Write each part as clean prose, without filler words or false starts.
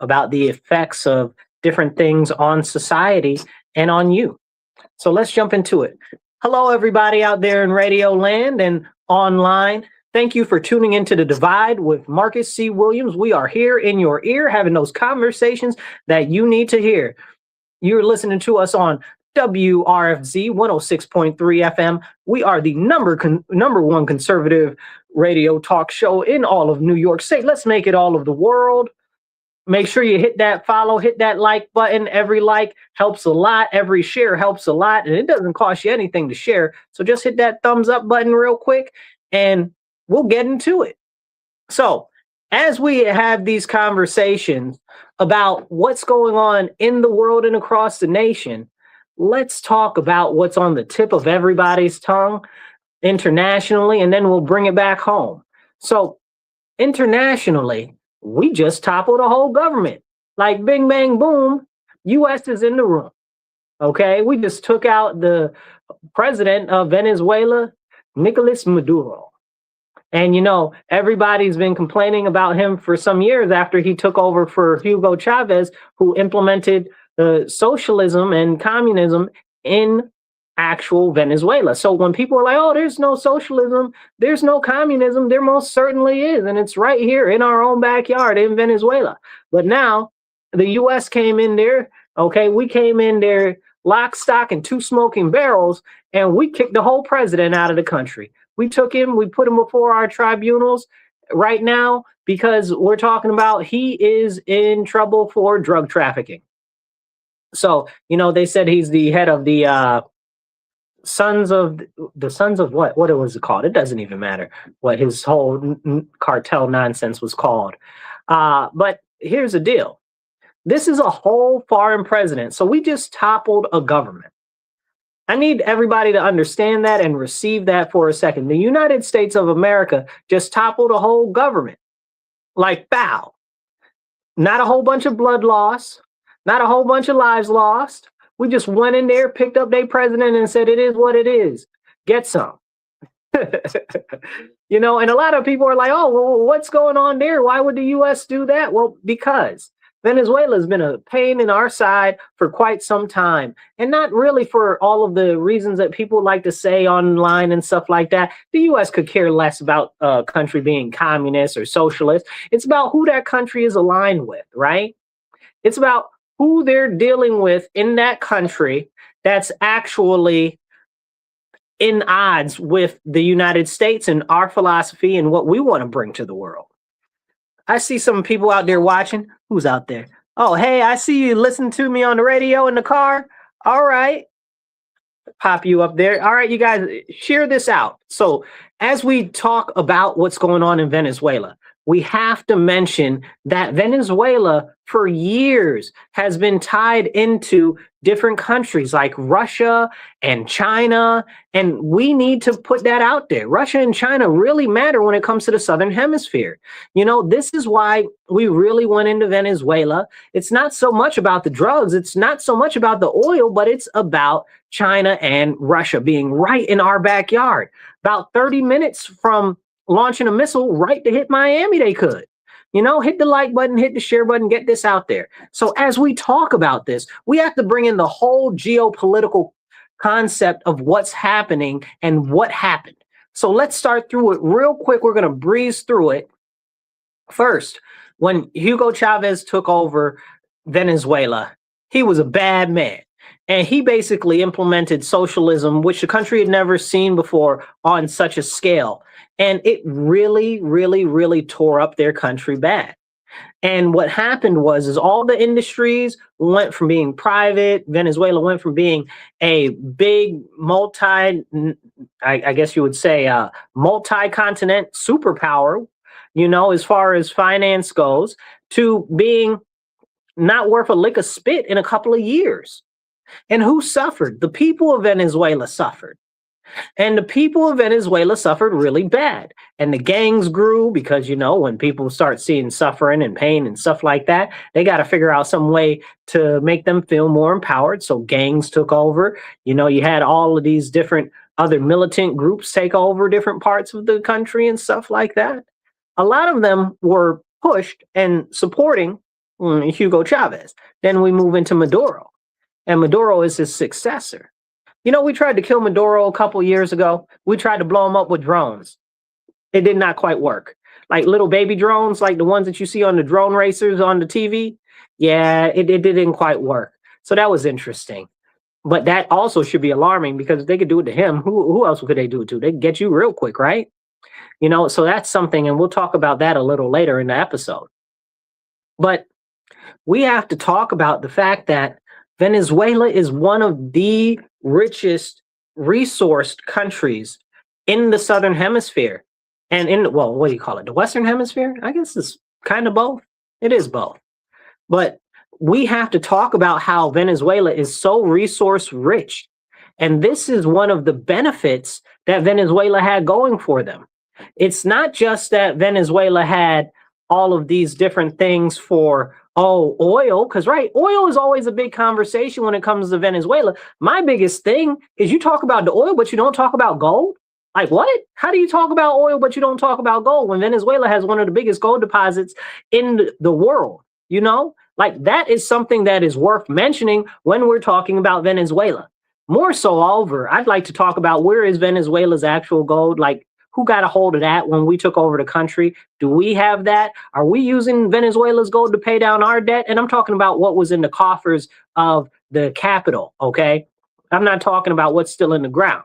about the effects of different things on society and on you. So let's jump into it. Hello, everybody out there in radio land and online. Thank you for tuning into The Divide with Marcus C. Williams. We are here in your ear having those conversations that you need to hear. You're listening to us on WRFZ 106.3 FM. We are the number one conservative radio talk show in all of New York State. Let's make it all of the world. Make sure you hit that follow, hit that like button. Every like helps a lot. Every share helps a lot. And it doesn't cost you anything to share. So just hit that thumbs up button real quick and we'll get into it. So as we have these conversations about what's going on in the world and across the nation, let's talk about what's on the tip of everybody's tongue internationally, and then we'll bring it back home. So internationally, we just toppled a whole government. Like bing, bang, boom, U.S. is in the room. Okay, we just took out the president of Venezuela, Nicolas Maduro. And, you know, everybody's been complaining about him for some years after he took over for Hugo Chavez, who implemented socialism and communism in actual Venezuela. So when people are like, oh, there's no socialism, there's no communism, there most certainly is. And it's right here in our own backyard in Venezuela. But now the U.S. came in there. OK, we came in there lock, stock and two smoking barrels, and we kicked the whole president out of the country. We took him, we put him before our tribunals right now because we're talking about he is in trouble for drug trafficking. So, you know, they said he's the head of the sons of what was it called? It doesn't even matter what his whole cartel nonsense was called. But here's the deal. This is a whole foreign president. So we just toppled a government. I need everybody to understand that and receive that for a second. The United States of America just toppled a whole government. Like, bow. Not a whole bunch of blood loss. Not a whole bunch of lives lost. We just went in there, picked up their president and said, it is what it is. Get some. You know, and a lot of people are like, oh, well, what's going on there? Why would the U.S. do that? Well, because Venezuela has been a pain in our side for quite some time, and not really for all of the reasons that people like to say online and stuff like that. The U.S. could care less about a country being communist or socialist. It's about who that country is aligned with, right? It's about who they're dealing with in that country that's actually in odds with the United States and our philosophy and what we want to bring to the world. I see some people out there watching. Who's out there? Oh, hey, I see you listening to me on the radio in the car. All right. Pop you up there. All right, you guys, share this out. So as we talk about what's going on in Venezuela, we have to mention that Venezuela for years has been tied into different countries like Russia and China, and we need to put that out there. Russia and China really matter when it comes to the Southern Hemisphere. You know, this is why we really went into Venezuela. It's not so much about the drugs. It's not so much about the oil, but it's about China and Russia being right in our backyard. About 30 minutes from launching a missile right to hit Miami, they could. You know, hit the like button, hit the share button, get this out there. So as we talk about this, we have to bring in the whole geopolitical concept of what's happening and what happened. So let's start through it real quick. We're going to breeze through it. First, when Hugo Chavez took over Venezuela, he was a bad man. And he basically implemented socialism, which the country had never seen before on such a scale. And it really, really, really tore up their country bad. And what happened was all the industries went from being private. Venezuela went from being a big I guess you would say, multi-continent superpower, you know, as far as finance goes, to being not worth a lick of spit in a couple of years. And who suffered? The people of Venezuela suffered. And the people of Venezuela suffered really bad. And the gangs grew because, you know, when people start seeing suffering and pain and stuff like that, they got to figure out some way to make them feel more empowered. So gangs took over. You know, you had all of these different other militant groups take over different parts of the country and stuff like that. A lot of them were pushed and supporting Hugo Chavez. Then we move into Maduro, and Maduro is his successor. You know, we tried to kill Maduro a couple years ago. We tried to blow him up with drones. It did not quite work. Like little baby drones, like the ones that you see on the drone racers on the TV. Yeah, it didn't quite work. So that was interesting. But that also should be alarming, because if they could do it to him, who else could they do it to? They could get you real quick, right? You know, so that's something, and we'll talk about that a little later in the episode. But we have to talk about the fact that Venezuela is one of the richest resourced countries in the Southern Hemisphere. And well, what do you call it? The Western Hemisphere? I guess it's kind of both. It is both. But we have to talk about how Venezuela is so resource rich. And this is one of the benefits that Venezuela had going for them. It's not just that Venezuela had all of these different things for, oil, because, right, oil is always a big conversation when it comes to Venezuela. My biggest thing is you talk about the oil, but you don't talk about gold. Like, what? How do you talk about oil, but you don't talk about gold when Venezuela has one of the biggest gold deposits in the world? You know, like that is something that is worth mentioning when we're talking about Venezuela. More so over, I'd like to talk about where is Venezuela's actual gold? Like, who got a hold of that when we took over the country? Do we have that? Are we using Venezuela's gold to pay down our debt? And I'm talking about what was in the coffers of the capital, okay? I'm not talking about what's still in the ground.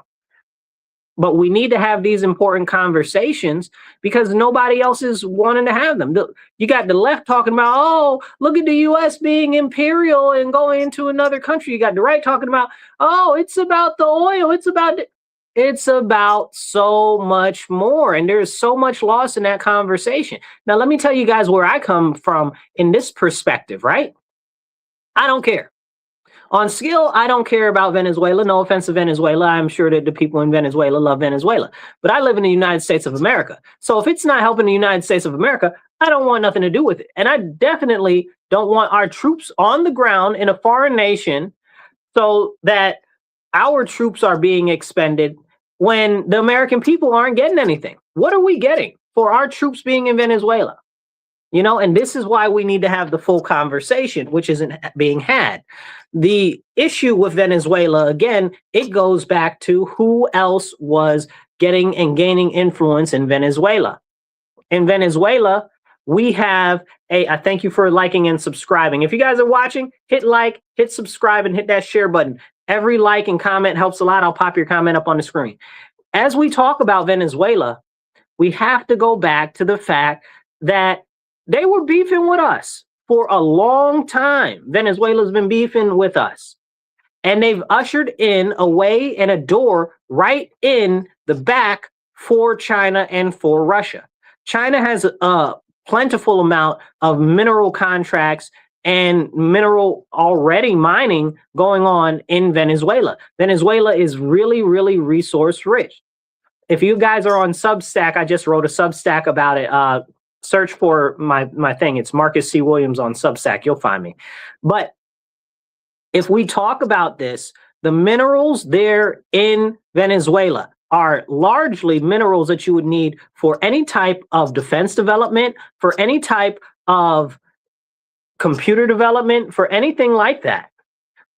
But we need to have these important conversations because nobody else is wanting to have them. You got the left talking about, look at the U.S. being imperial and going into another country. You got the right talking about, it's about the oil. It's about so much more. And there's so much lost in that conversation. Now, let me tell you guys where I come from in this perspective, right? I don't care. On skill, I don't care about Venezuela. No offense to Venezuela. I'm sure that the people in Venezuela love Venezuela. But I live in the United States of America. So if it's not helping the United States of America, I don't want nothing to do with it. And I definitely don't want our troops on the ground in a foreign nation so that our troops are being expended when the American people aren't getting anything. What are we getting for our troops being in Venezuela? You know, and this is why we need to have the full conversation, which isn't being had. The issue with Venezuela, again, it goes back to who else was getting and gaining influence in Venezuela. In Venezuela, we have I thank you for liking and subscribing. If you guys are watching, hit like, hit subscribe, and hit that share button. Every like and comment helps a lot. I'll pop your comment up on the screen. As we talk about Venezuela, we have to go back to the fact that they were beefing with us for a long time. Venezuela's been beefing with us. And they've ushered in a way and a door right in the back for China and for Russia. China has a plentiful amount of mineral contracts and mineral already mining going on in Venezuela. Venezuela is really, really resource rich. If you guys are on Substack, I just wrote a Substack about it. Search for my thing. It's Marcus C. Williams on Substack. You'll find me. But if we talk about this, the minerals there in Venezuela are largely minerals that you would need for any type of defense development, for any type of computer development, for anything like that.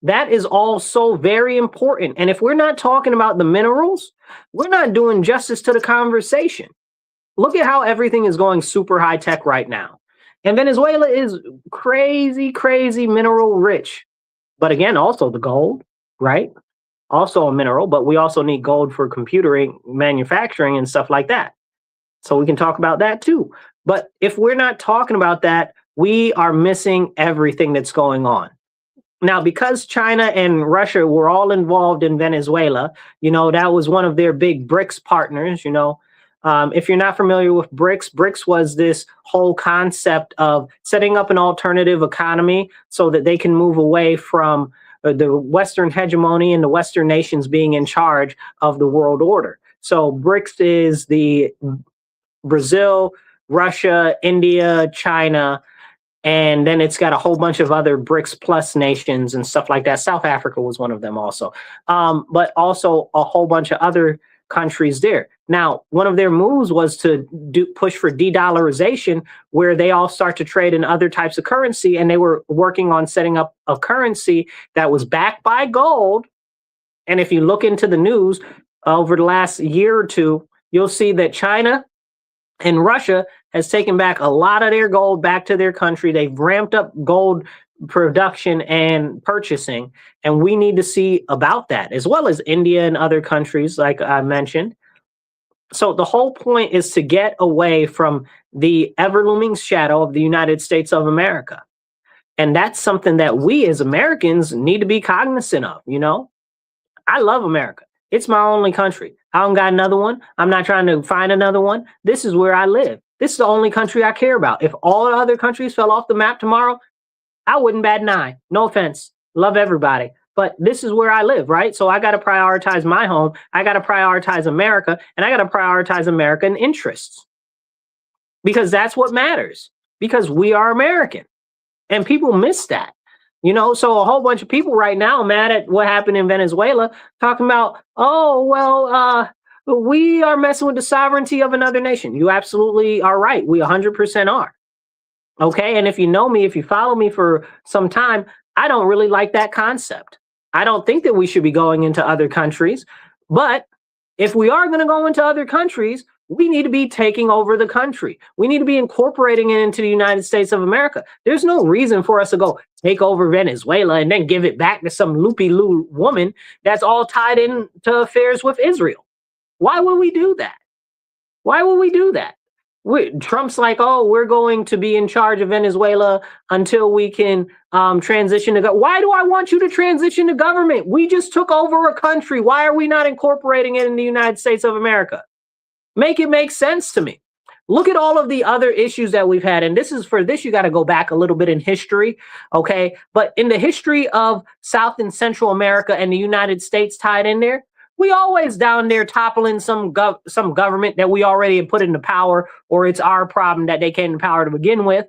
That is also very important. And if we're not talking about the minerals, we're not doing justice to the conversation. Look at how everything is going super high tech right now. And Venezuela is crazy, crazy mineral rich. But again, also the gold, right? Also a mineral, but we also need gold for computering, manufacturing, and stuff like that. So we can talk about that too. But if we're not talking about that, we are missing everything that's going on. Now, because China and Russia were all involved in Venezuela, that was one of their big BRICS partners, if you're not familiar with BRICS was this whole concept of setting up an alternative economy so that they can move away from the Western hegemony and the Western nations being in charge of the world order. So BRICS is the Brazil, Russia, India, China, and then it's got a whole bunch of other BRICS plus nations and stuff like that. South Africa was one of them also. But also a whole bunch of other countries there. Now, one of their moves was to push for de-dollarization, where they all start to trade in other types of currency, and they were working on setting up a currency that was backed by gold. And if you look into the news over the last year or two, you'll see that China and Russia has taken back a lot of their gold back to their country. They've ramped up gold production and purchasing, and we need to see about that, as well as India and other countries, like I mentioned. So the whole point is to get away from the ever-looming shadow of the United States of America. And that's something that we as Americans need to be cognizant of, you know? I love America. It's my only country. I don't got another one. I'm not trying to find another one. This is where I live. This is the only country I care about. If all the other countries fell off the map tomorrow, I wouldn't bat an eye. No offense. Love everybody. But this is where I live, right? So I got to prioritize my home. I got to prioritize America, and I got to prioritize American interests, because that's what matters, because we are American, and people miss that. You know, so a whole bunch of people right now mad at what happened in Venezuela, talking about, oh, well, we are messing with the sovereignty of another nation. You absolutely are right. We 100% are. Okay. And if you know me, if you follow me for some time, I don't really like that concept. I don't think that we should be going into other countries. But if we are going to go into other countries, we need to be taking over the country. We need to be incorporating it into the United States of America. There's no reason for us to go take over Venezuela and then give it back to some loopy-loo woman that's all tied into affairs with Israel. Why would we do that? Why would we do that? Trump's like, oh, we're going to be in charge of Venezuela until we can transition to government. Why do I want you to transition to government? We just took over a country. Why are we not incorporating it in the United States of America? Make it make sense to me. Look at all of the other issues that we've had. And this is for this, you got to go back a little bit in history. Okay. But in the history of South and Central America and the United States tied in there, we always down there toppling some government that we already had put into power, or it's our problem that they came to power to begin with.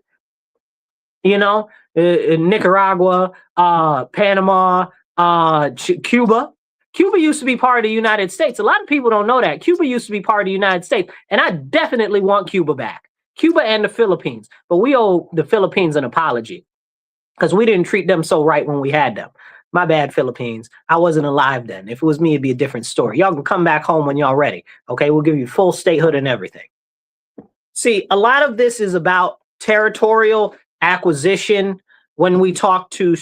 You know, Nicaragua, Panama, Cuba. Cuba used to be part of the United States. A lot of people don't know that. Cuba used to be part of the United States, and I definitely want Cuba back. Cuba and the Philippines. But we owe the Philippines an apology, because we didn't treat them so right when we had them. My bad, Philippines. I wasn't alive then. If it was me, it'd be a different story. Y'all can come back home when y'all ready. Okay, we'll give you full statehood and everything. See, a lot of this is about territorial acquisition when we talk to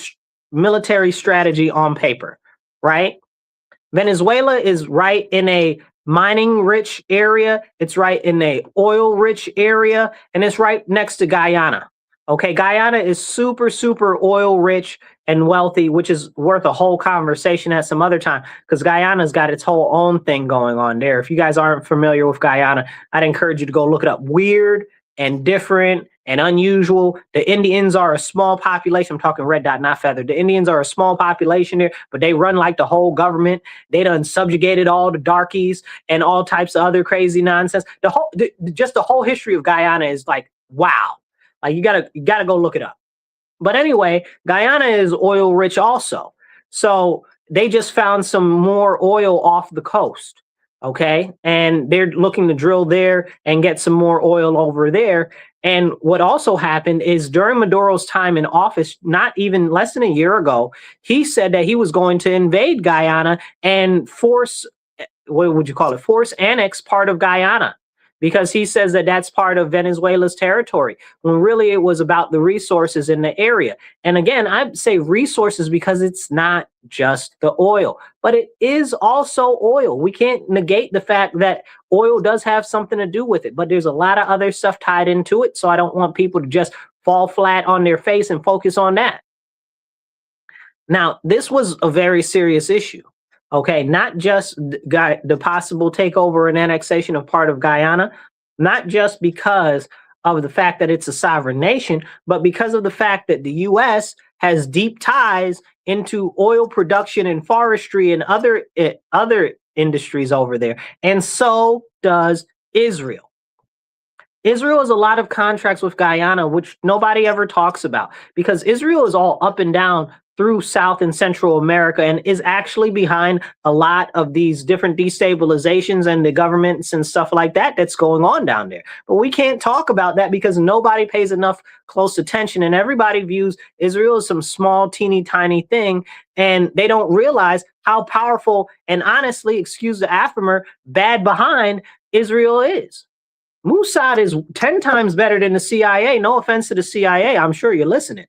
military strategy on paper, right? Venezuela is right in a mining-rich area. It's right in a oil-rich area, and it's right next to Guyana. Okay, Guyana is super, super oil-rich and wealthy, which is worth a whole conversation at some other time, because Guyana's got its whole own thing going on there. If you guys aren't familiar with Guyana, I'd encourage you to go look it up. Weird and different and unusual. The Indians are a small population. I'm talking red dot, not feather. The Indians are a small population there, but they run like the whole government. They done subjugated all the darkies and all types of other crazy nonsense. Just the whole history of Guyana is like, wow. Like you gotta go look it up. But anyway, Guyana is oil rich also. So they just found some more oil off the coast. Okay. And they're looking to drill there and get some more oil over there. And what also happened is during Maduro's time in office, not even less than a year ago, he said that he was going to invade Guyana and force annex part of Guyana, because he says that that's part of Venezuela's territory, when really it was about the resources in the area. And again, I'd say resources because it's not just the oil, but it is also oil. We can't negate the fact that oil does have something to do with it, but there's a lot of other stuff tied into it. So I don't want people to just fall flat on their face and focus on that. Now, this was a very serious issue. Okay, not just the possible takeover and annexation of part of Guyana, not just because of the fact that it's a sovereign nation, but because of the fact that the U.S. has deep ties into oil production and forestry and other industries over there. And so does Israel. Israel has a lot of contracts with Guyana, which nobody ever talks about, because Israel is all up and down through South and Central America and is actually behind a lot of these different destabilizations and the governments and stuff like that that's going on down there. But we can't talk about that because nobody pays enough close attention, and everybody views Israel as some small, teeny tiny thing, and they don't realize how powerful and, honestly, excuse the affirmer, bad behind Israel is. Mossad is 10 times better than the CIA. No offense to the CIA. I'm sure you're listening,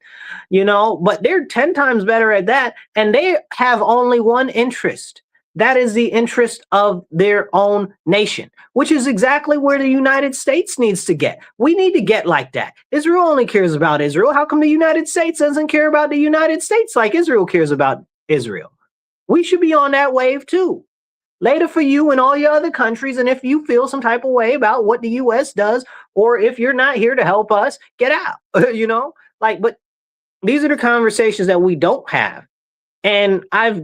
but they're 10 times better at that. And they have only one interest. That is the interest of their own nation, which is exactly where the United States needs to get. We need to get like that. Israel only cares about Israel. How come the United States doesn't care about the United States like Israel cares about Israel? We should be on that wave too. Later for you and all your other countries. And if you feel some type of way about what the U.S. does, or if you're not here to help us, get out, but these are the conversations that we don't have. And I've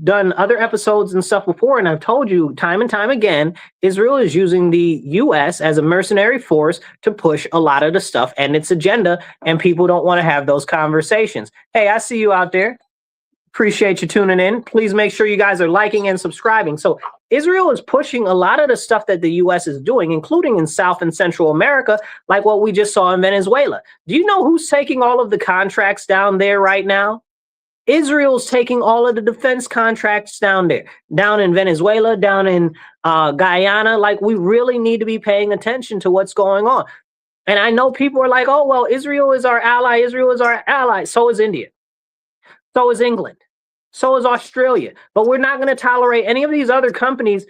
done other episodes and stuff before, and I've told you time and time again, Israel is using the U.S. as a mercenary force to push a lot of the stuff and its agenda, and people don't want to have those conversations. Hey, I see you out there. Appreciate you tuning in. Please make sure you guys are liking and subscribing. So Israel is pushing a lot of the stuff that the U.S. is doing, including in South and Central America, like what we just saw in Venezuela. Do you know who's taking all of the contracts down there right now? Israel's taking all of the defense contracts down there, down in Venezuela, down in Guyana. Like, we really need to be paying attention to what's going on. And I know people are like, oh, well, Israel is our ally. Israel is our ally. So is India. So is England. So is Australia. But we're not going to tolerate any of these other countries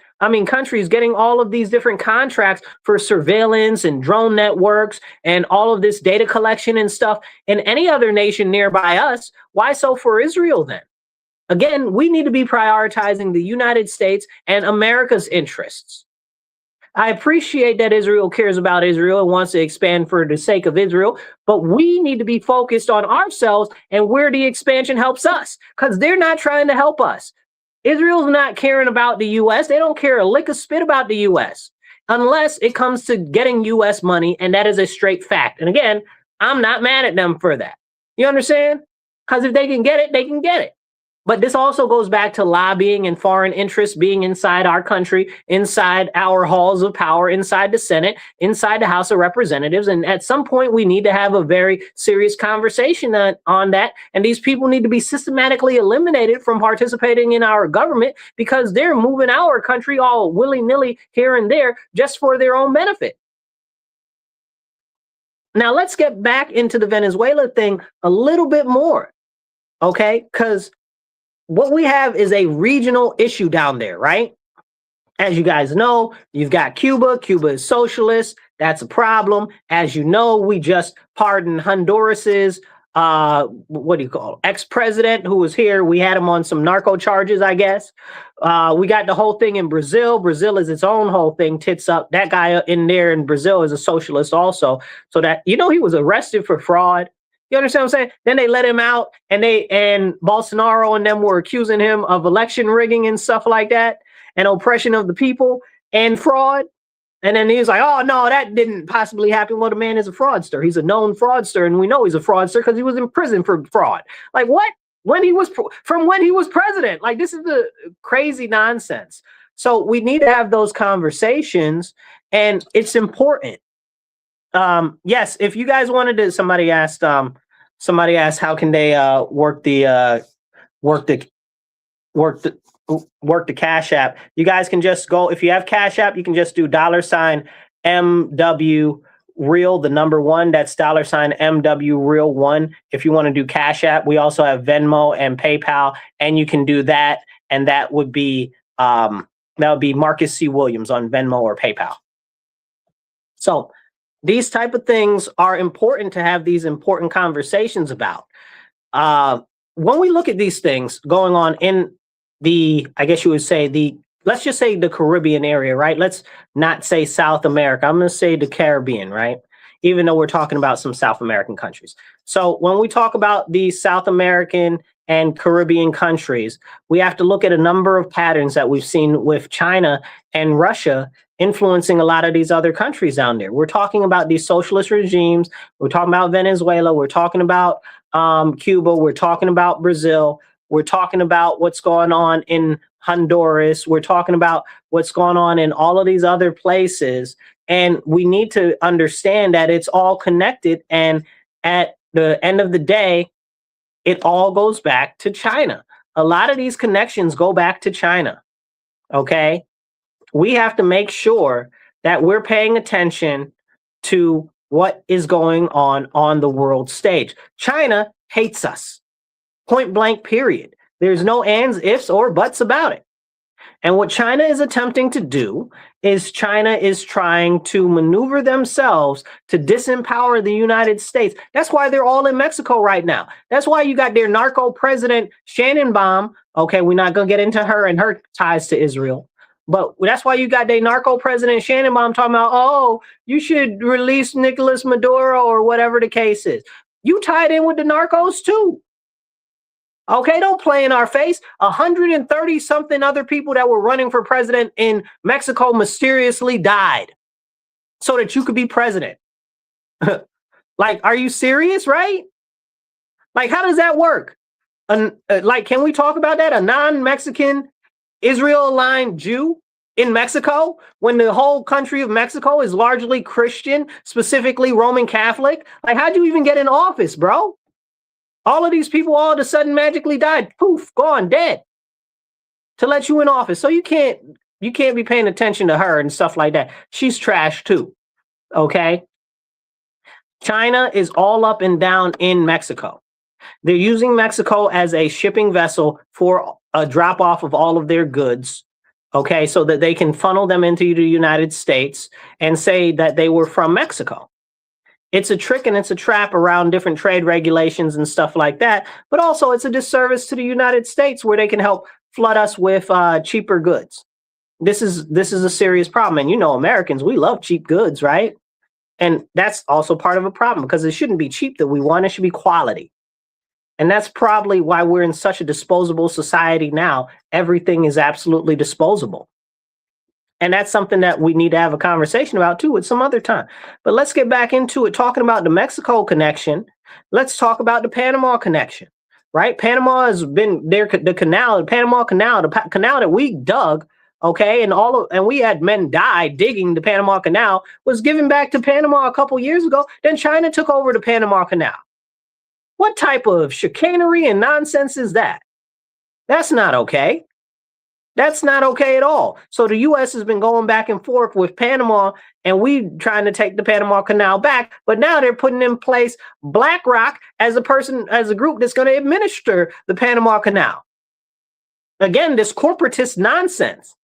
getting all of these different contracts for surveillance and drone networks and all of this data collection and stuff in any other nation nearby us. Why so for Israel then? Again, we need to be prioritizing the United States and America's interests. I appreciate that Israel cares about Israel and wants to expand for the sake of Israel, but we need to be focused on ourselves and where the expansion helps us, because they're not trying to help us. Israel's not caring about the U.S. They don't care a lick of spit about the U.S. unless it comes to getting U.S. money, and that is a straight fact. And again, I'm not mad at them for that. You understand? Because if they can get it, they can get it. But this also goes back to lobbying and foreign interests being inside our country, inside our halls of power, inside the Senate, inside the House of Representatives. And at some point, we need to have a very serious conversation on that. And these people need to be systematically eliminated from participating in our government because they're moving our country all willy-nilly here and there just for their own benefit. Now, let's get back into the Venezuela thing a little bit more, okay? Because what we have is a regional issue down there, right? As you guys know, you've got Cuba. Cuba is socialist. That's a problem. As you know, we just pardoned Honduras's, ex-president who was here. We had him on some narco charges, I guess. We got the whole thing in Brazil. Brazil is its own whole thing, tits up. That guy in there in Brazil is a socialist also. So that, he was arrested for fraud. You understand what I'm saying? Then they let him out, and Bolsonaro and them were accusing him of election rigging and stuff like that, and oppression of the people and fraud. And then he was like, oh, no, that didn't possibly happen. Well, the man is a fraudster. He's a known fraudster, and we know he's a fraudster because he was in prison for fraud. Like, what? When he was president? Like, this is the crazy nonsense. So we need to have those conversations, and it's important. Yes, if you guys wanted to, somebody asked how can they work the Cash App. You guys can just go, if you have Cash App, you can just do $MW Real, the number 1. That's $MW Real 1. If you want to do Cash App, we also have Venmo and PayPal, and you can do that, and that would be Marcus C. Williams on Venmo or PayPal. So these type of things are important to have these important conversations about. When we look at these things going on in let's just say the Caribbean area, right? Let's not say South America. I'm going to say the Caribbean, right? Even though we're talking about some South American countries. So when we talk about the South American and Caribbean countries, we have to look at a number of patterns that we've seen with China and Russia influencing a lot of these other countries down there. We're talking about these socialist regimes. We're talking about Venezuela. We're talking about Cuba. We're talking about Brazil. We're talking about what's going on in Honduras. We're talking about what's going on in all of these other places. And we need to understand that it's all connected. And at the end of the day, it all goes back to China. A lot of these connections go back to China. Okay. We have to make sure that we're paying attention to what is going on the world stage. China hates us. Point blank, period. There's no ands, ifs, or buts about it. And what China is attempting to do is China is trying to maneuver themselves to disempower the United States. That's why they're all in Mexico right now. That's why you got their narco president, Shannonbaum. Okay, we're not going to get into her and her ties to Israel. But that's why you got their narco president, Shannonbaum, talking about, oh, you should release Nicolas Maduro or whatever the case is. You tied in with the narcos too. Okay, don't play in our face. 130 something other people that were running for president in Mexico mysteriously died so that you could be president. Like, are you serious, right? Like, how does that work? Like, can we talk about that? A non-Mexican, Israel-aligned Jew in Mexico when the whole country of Mexico is largely Christian, specifically Roman Catholic? Like, how'd you even get in office, bro? All of these people all of a sudden magically died. Poof, gone, dead. To let you in office. So you can't be paying attention to her and stuff like that. She's trash too. Okay? China is all up and down in Mexico. They're using Mexico as a shipping vessel for a drop off of all of their goods. Okay, so that they can funnel them into the United States and say that they were from Mexico. It's a trick and it's a trap around different trade regulations and stuff like that. But also it's a disservice to the United States where they can help flood us with cheaper goods. This is a serious problem. And you know, Americans, we love cheap goods, right? And that's also part of a problem because it shouldn't be cheap that we want. It should be quality. And that's probably why we're in such a disposable society now. Everything is absolutely disposable. And that's something that we need to have a conversation about too at some other time. But let's get back into it, talking about the Mexico connection. Let's talk about the Panama connection, right? Panama has been there, the canal, the Panama Canal, the canal that we dug, okay, and we had men die digging the Panama Canal, was given back to Panama a couple years ago. Then China took over the Panama Canal. What type of chicanery and nonsense is that? That's not okay. That's not okay at all. So the U.S. has been going back and forth with Panama, and we trying to take the Panama Canal back. But now they're putting in place BlackRock as a group that's going to administer the Panama Canal. Again, this corporatist nonsense.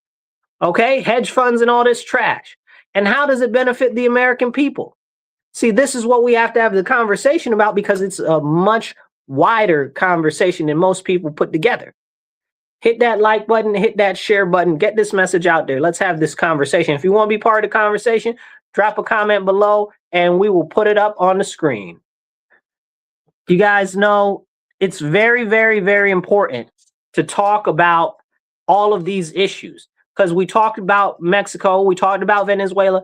Okay, hedge funds and all this trash. And how does it benefit the American people? See, this is what we have to have the conversation about because it's a much wider conversation than most people put together. Hit that like button, hit that share button, get this message out there. Let's have this conversation. If you want to be part of the conversation, drop a comment below and we will put it up on the screen. You guys know it's very, very, very important to talk about all of these issues because we talked about Mexico, we talked about Venezuela.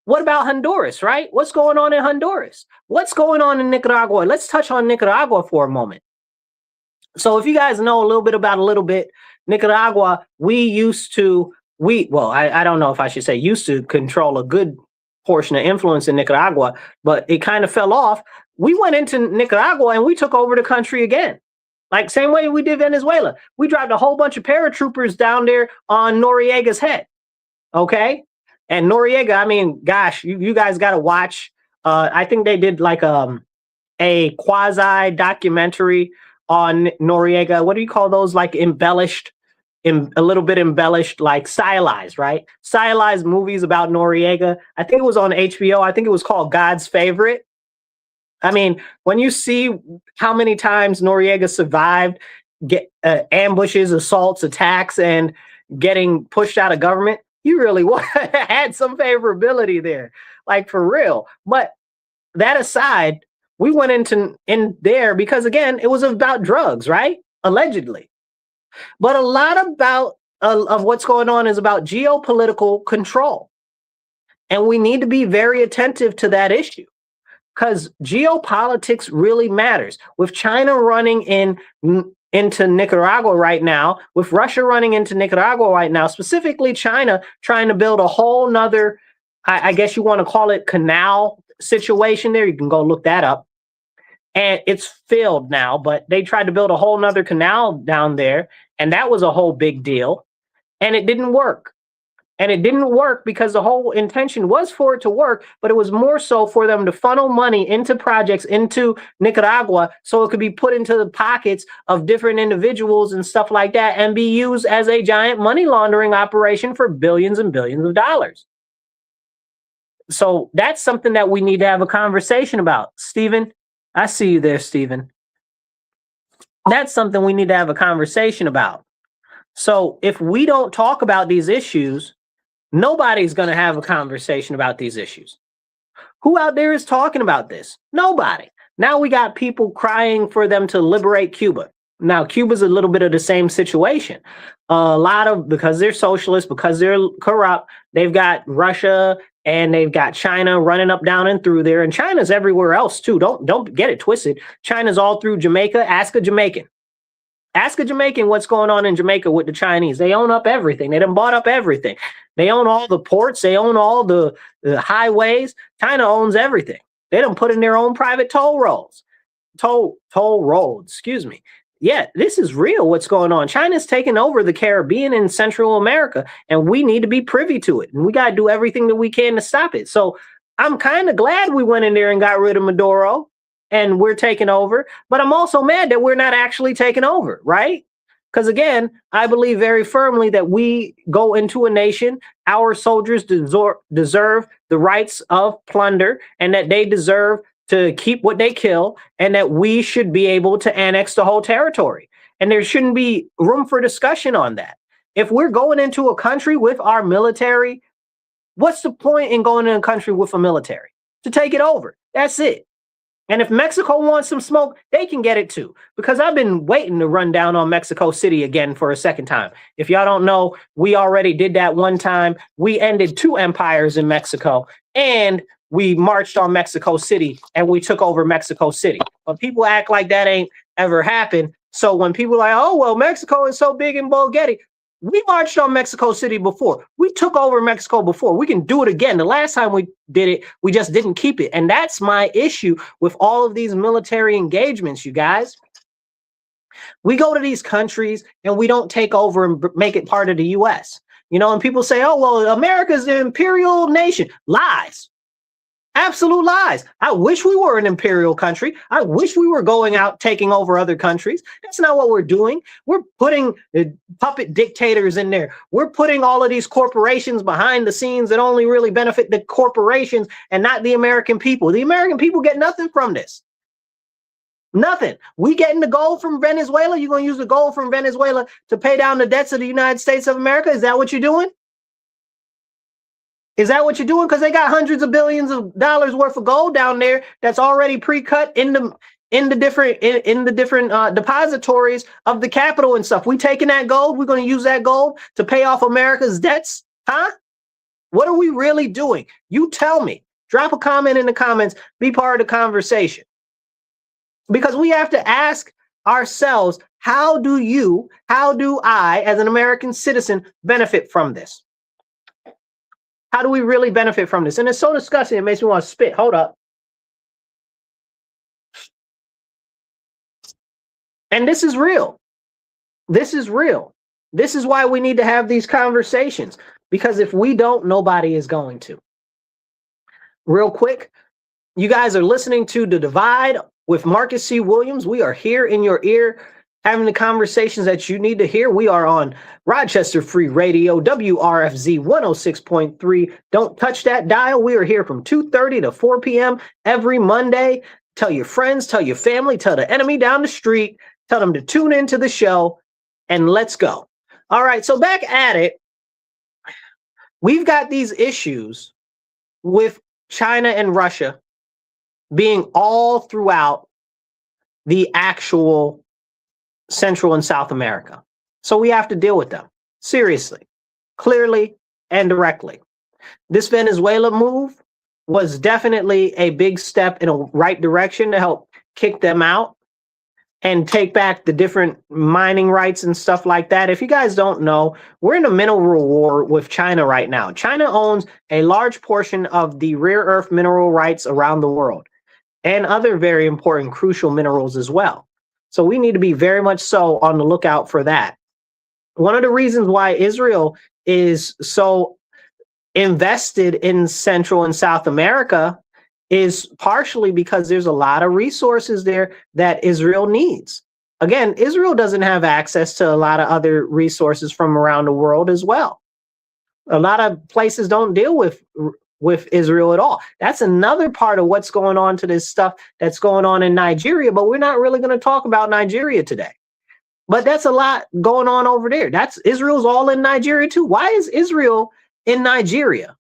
What about Honduras, right? What's going on in Honduras? What's going on in Nicaragua? Let's touch on Nicaragua for a moment. So if you guys know a little bit, Nicaragua, I don't know if I should say used to control a good portion of influence in Nicaragua, but it kind of fell off. We went into Nicaragua and we took over the country again. Like same way we did Venezuela. We dropped a whole bunch of paratroopers down there on Noriega's head. Okay. And Noriega, I mean, gosh, you guys got to watch. I think they did like a quasi documentary on Noriega. What do you call those? Like embellished, a little bit embellished, like stylized, right? Stylized movies about Noriega. I think it was on HBO. I think it was called God's Favorite. I mean, when you see how many times Noriega survived ambushes, assaults, attacks, and getting pushed out of government, you really had some favorability there, like for real. But that aside, we went in there because, again, it was about drugs, right? Allegedly. But a lot of what's going on is about geopolitical control. And we need to be very attentive to that issue. because geopolitics really matters. With China running into Nicaragua right now, with Russia running into Nicaragua right now, specifically China trying to build a whole nother, I guess you want to call it, canal situation there. You can go look that up. And it's failed now, but they tried to build a whole nother canal down there, and that was a whole big deal. And it didn't work. And it didn't work because the whole intention was for it to work, but it was more so for them to funnel money into projects into Nicaragua so it could be put into the pockets of different individuals and stuff like that and be used as a giant money laundering operation for billions and billions of dollars. So that's something that we need to have a conversation about. Stephen, I see you there, Stephen. That's something we need to have a conversation about. So if we don't talk about these issues, nobody's going to have a conversation about these issues. Who out there is talking about this? Nobody. Now we got people crying for them to liberate Cuba. Now, Cuba's a little bit of the same situation. Because they're socialists, because they're corrupt, they've got Russia and they've got China running up, down, and through there. And China's everywhere else, too. Don't get it twisted. China's all through Jamaica. Ask a Jamaican. Ask a Jamaican what's going on in Jamaica with the Chinese. They own up everything. They done bought up everything. They own all the ports. They own all the highways. China owns everything. They done put in their own private toll roads. Toll roads, excuse me. Yeah, this is real what's going on. China's taking over the Caribbean and Central America, and we need to be privy to it. And we got to do everything that we can to stop it. So I'm kind of glad we went in there and got rid of Maduro and we're taking over. But I'm also mad that we're not actually taking over, right? Because again, I believe very firmly that we go into a nation, our soldiers deserve the rights of plunder and that they deserve to keep what they kill, and that we should be able to annex the whole territory. And there shouldn't be room for discussion on that. If we're going into a country with our military, what's the point in going in a country with a military? To take it over. That's it. And if Mexico wants some smoke, they can get it too. Because I've been waiting to run down on Mexico City again for a second time. If y'all don't know, we already did that one time. We ended 2 empires in Mexico, and we marched on Mexico City and we took over Mexico City. But people act like that ain't ever happened. So when people are like, oh, well, Mexico is so big and Bulgari, we marched on Mexico City before. We took over Mexico before. We can do it again. The last time we did it, we just didn't keep it. And that's my issue with all of these military engagements, you guys. We go to these countries and we don't take over and make it part of the U.S. You know, and people say, oh, well, America's an imperial nation. Lies. Absolute lies. I wish we were an imperial country. I wish we were going out taking over other countries. That's not what we're doing. We're putting puppet dictators in there. We're putting all of these corporations behind the scenes that only really benefit the corporations and not the American people. The American people get nothing from this. Nothing. We getting the gold from Venezuela. You're going to use the gold from Venezuela to pay down the debts of the United States of America. Is that what you're doing? Is that what you're doing? Because they got hundreds of billions of dollars worth of gold down there that's already pre-cut in the different depositories of the capital and stuff. We taking that gold. We're going to use that gold to pay off America's debts, huh? What are we really doing? You tell me. Drop a comment in the comments. Be part of the conversation. Because we have to ask ourselves, how do I, as an American citizen, benefit from this? How do we really benefit from this? And it's so disgusting, it makes me want to spit. Hold up. And this is real. This is real. This is why we need to have these conversations. Because if we don't, nobody is going to. Real quick, you guys are listening to The Divide with Marcus C. Williams. We are here in your ear, having the conversations that you need to hear. We are on Rochester Free Radio, WRFZ 106.3. Don't touch that dial. We are here from 2:30 to 4 p.m. every Monday. Tell your friends, tell your family, tell the enemy down the street, tell them to tune into the show, and let's go. All right, so back at it. We've got these issues with China and Russia being all throughout the actual Central and South America. So we have to deal with them seriously, clearly, and directly. This Venezuela move, was definitely a big step in a right direction to help kick them out and take back the different mining rights and stuff like that. If you guys don't know, we're in a mineral war with China right now. China owns a large portion of the rare earth mineral rights around the world and other very important crucial minerals as well. So we need to be very much so on the lookout for that. One of the reasons why Israel is so invested in Central and South America is partially because there's a lot of resources there that Israel needs. Again, Israel doesn't have access to a lot of other resources from around the world as well. A lot of places don't deal with Israel at all. That's another part of what's going on to this stuff that's going on in Nigeria, but we're not really going to talk about Nigeria today. But that's a lot going on over there. That's Israel's all in Nigeria too. Why is Israel in Nigeria?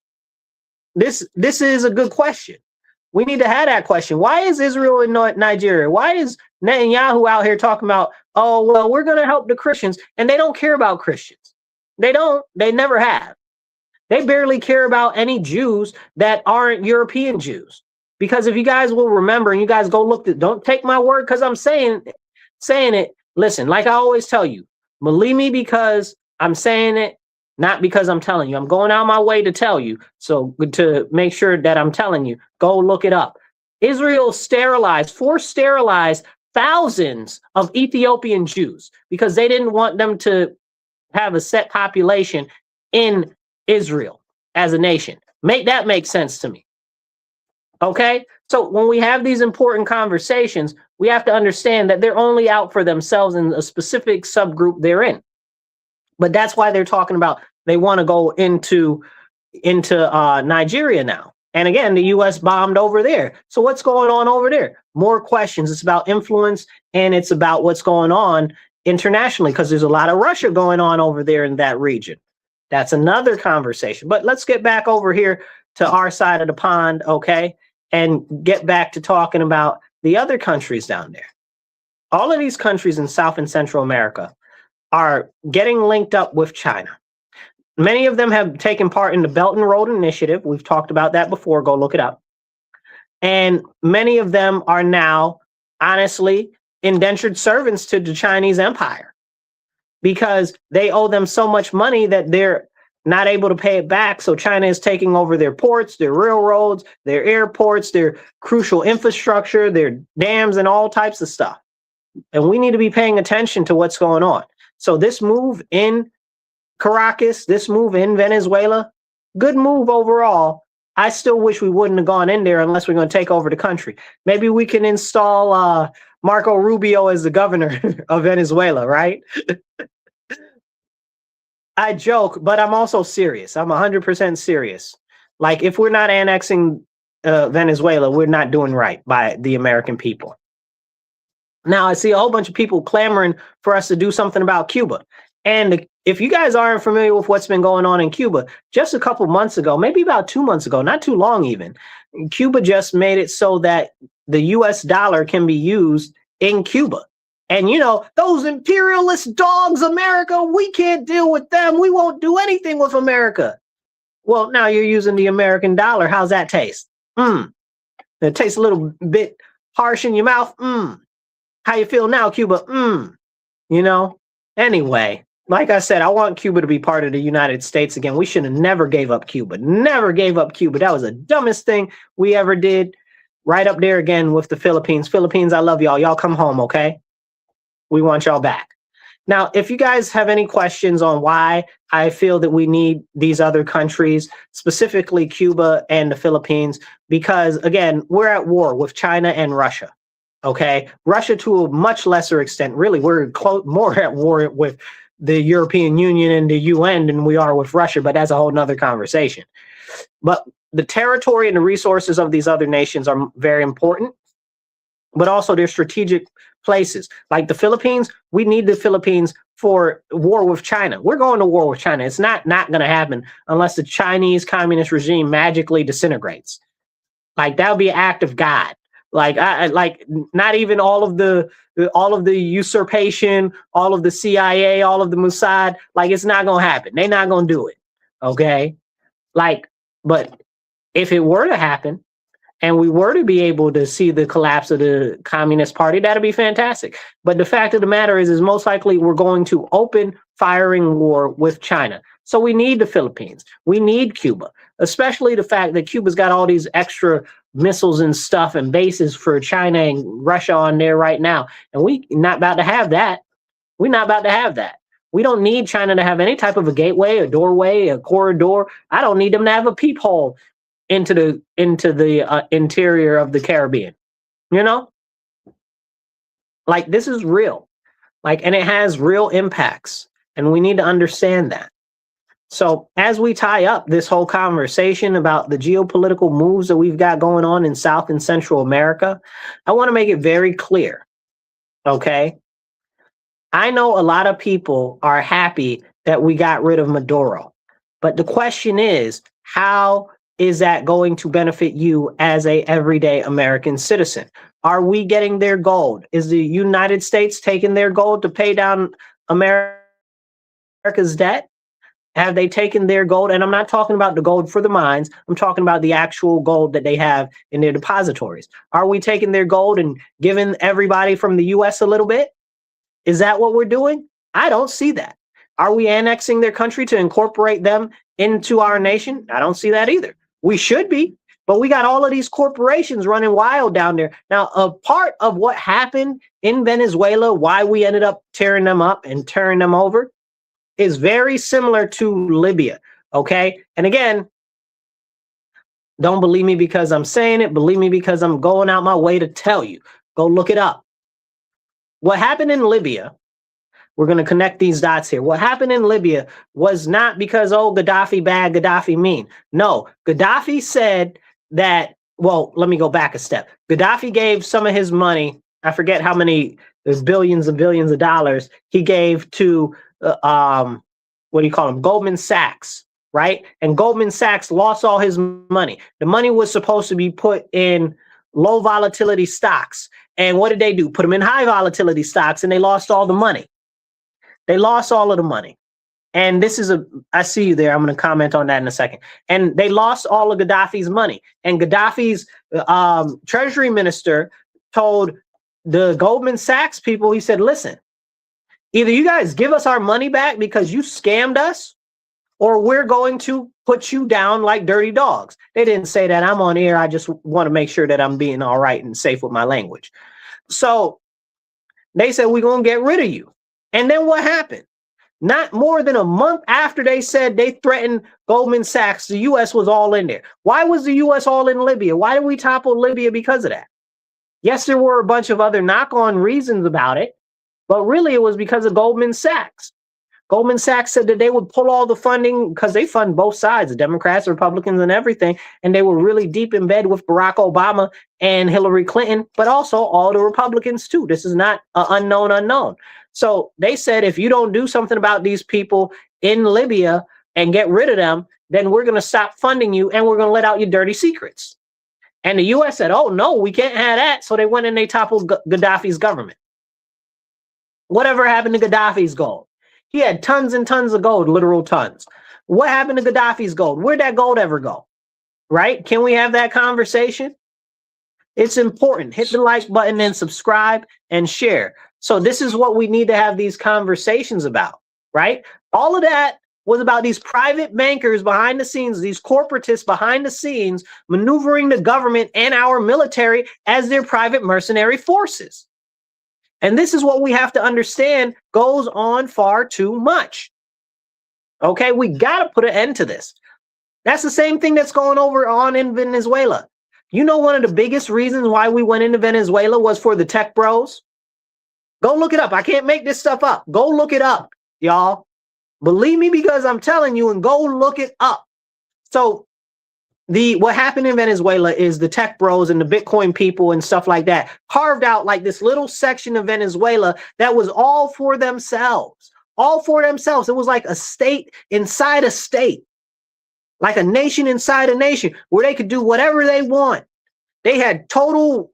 This is a good question. We need to have that question. Why is Israel in Nigeria? Why is Netanyahu out here talking about, oh, well, we're going to help the Christians, and they don't care about Christians. They don't. They never have. They barely care about any Jews that aren't European Jews. Because if you guys will remember, and you guys go look, don't take my word because I'm saying it. Listen, like I always tell you, believe me because I'm saying it, not because I'm telling you. I'm going out my way to tell you. So to make sure that I'm telling you, go look it up. Israel forced sterilized thousands of Ethiopian Jews because they didn't want them to have a set population in Israel as a nation. Make that make sense to me. Okay? So when we have these important conversations, we have to understand that they're only out for themselves in a specific subgroup they're in. But that's why they're talking about they want to go into Nigeria now. And again, the U.S. bombed over there. So what's going on over there? More questions. It's about influence, and it's about what's going on internationally because there's a lot of Russia going on over there in that region. That's another conversation. But let's get back over here to our side of the pond, okay, and get back to talking about the other countries down there. All of these countries in South and Central America are getting linked up with China. Many of them have taken part in the Belt and Road Initiative. We've talked about that before. Go look it up. And many of them are now, honestly, indentured servants to the Chinese empire because they owe them so much money that they're not able to pay it back. So China is taking over their ports, their railroads, their airports, their crucial infrastructure, their dams, and all types of stuff. And we need to be paying attention to what's going on. So this move in Caracas, this move in Venezuela, good move overall. I still wish we wouldn't have gone in there unless we're going to take over the country. Maybe we can install Marco Rubio as the governor of Venezuela, right? I joke, but I'm also serious. I'm 100% serious. Like, if we're not annexing Venezuela, we're not doing right by the American people. Now, I see a whole bunch of people clamoring for us to do something about Cuba. And if you guys aren't familiar with what's been going on in Cuba, just a couple months ago, maybe about 2 months ago, not too long even, Cuba just made it so that the US dollar can be used in Cuba. And, you know, those imperialist dogs, America, we can't deal with them. We won't do anything with America. Well, now you're using the American dollar. How's that taste? It tastes a little bit harsh in your mouth. How you feel now, Cuba? You know? Anyway, like I said, I want Cuba to be part of the United States again. We should have never gave up Cuba. Never gave up Cuba. That was the dumbest thing we ever did. Right up there again with the Philippines. Philippines, I love y'all. Y'all come home, okay? We want y'all back. Now, if you guys have any questions on why I feel that we need these other countries, specifically Cuba and the Philippines, because, again, we're at war with China and Russia. Okay, Russia to a much lesser extent. Really, we're more at war with the European Union and the UN than we are with Russia, but that's a whole nother conversation. But the territory and the resources of these other nations are very important, but also their strategic places. Like the Philippines, we need the Philippines for war with China. We're going to war with China. It's not going to happen unless the Chinese communist regime magically disintegrates. Like, that would be an act of God. Like, like not even all of the usurpation, all of the CIA, all of the Mossad. Like, it's not gonna happen. They're not gonna do it. Okay, like, but if it were to happen and we were to be able to see the collapse of the Communist Party, that'd be fantastic. But the fact of the matter is most likely we're going to open firing war with China. So we need the Philippines. We need Cuba, especially the fact that Cuba's got all these extra missiles and stuff and bases for China and Russia on there right now. And we're not about to have that. We're not about to have that. We don't need China to have any type of a gateway, a doorway, a corridor. I don't need them to have a peephole into the interior of the Caribbean. You know, like this is real, like, and it has real impacts, and we need to understand that. So as we tie up this whole conversation about the geopolitical moves that we've got going on in South and Central America, I want to make it very clear. Okay. I know a lot of people are happy that we got rid of Maduro, but the question is, how is that going to benefit you as a everyday American citizen? Are we getting their gold? Is the United States taking their gold to pay down America's debt? Have they taken their gold? And I'm not talking about the gold for the mines. I'm talking about the actual gold that they have in their depositories. Are we taking their gold and giving everybody from the US a little bit? Is that what we're doing? I don't see that. Are we annexing their country to incorporate them into our nation? I don't see that either. We should be, but we got all of these corporations running wild down there. Now, a part of what happened in Venezuela, why we ended up tearing them up and turning them over, is very similar to Libya, okay? And again, don't believe me because I'm saying it. Believe me because I'm going out my way to tell you. Go look it up. What happened in Libya, we're going to connect these dots here. What happened in Libya was not because, oh, Gaddafi bad, Gaddafi mean. No, Gaddafi said that, well, let me go back a step. Gaddafi gave some of his money, I forget how many, there's billions and billions of dollars, he gave to, what do you call them? Goldman Sachs, right? And Goldman Sachs lost all his money. The money was supposed to be put in low volatility stocks. And what did they do? Put them in high volatility stocks, and they lost all the money. They lost all of the money. And this is I see you there. I'm going to comment on that in a second. And they lost all of Gaddafi's money. And Gaddafi's treasury minister told the Goldman Sachs people, he said, listen, either you guys give us our money back because you scammed us, or we're going to put you down like dirty dogs. They didn't say that. I'm on air. I just want to make sure that I'm being all right and safe with my language. So they said, we're going to get rid of you. And then what happened? Not more than a month after they said they threatened Goldman Sachs, the U.S. was all in there. Why was the U.S. all in Libya? Why did we topple Libya because of that? Yes, there were a bunch of other knock-on reasons about it, but really it was because of Goldman Sachs. Goldman Sachs said that they would pull all the funding because they fund both sides, the Democrats, Republicans, and everything. And they were really deep in bed with Barack Obama and Hillary Clinton, but also all the Republicans too. This is not an unknown. So they said, if you don't do something about these people in Libya and get rid of them, then we're going to stop funding you and we're going to let out your dirty secrets. And the U.S. said, oh, no, we can't have that. So they went and they toppled Gaddafi's government. Whatever happened to Gaddafi's gold? He had tons and tons of gold, literal tons. What happened to Gaddafi's gold? Where'd that gold ever go? Right? Can we have that conversation? It's important. Hit the like button and subscribe and share. So this is what we need to have these conversations about, right? All of that was about these private bankers behind the scenes, these corporatists behind the scenes, maneuvering the government and our military as their private mercenary forces. And this is what we have to understand goes on far too much. Okay, we got to put an end to this. That's the same thing that's going on in Venezuela. You know, one of the biggest reasons why we went into Venezuela was for the tech bros. Go look it up. I can't make this stuff up. Go look it up, y'all. Believe me because I'm telling you, and go look it up. So what happened in Venezuela is the tech bros and the Bitcoin people and stuff like that carved out like this little section of Venezuela that was all for themselves. All for themselves. It was like a state inside a state. Like a nation inside a nation where they could do whatever they want. They had total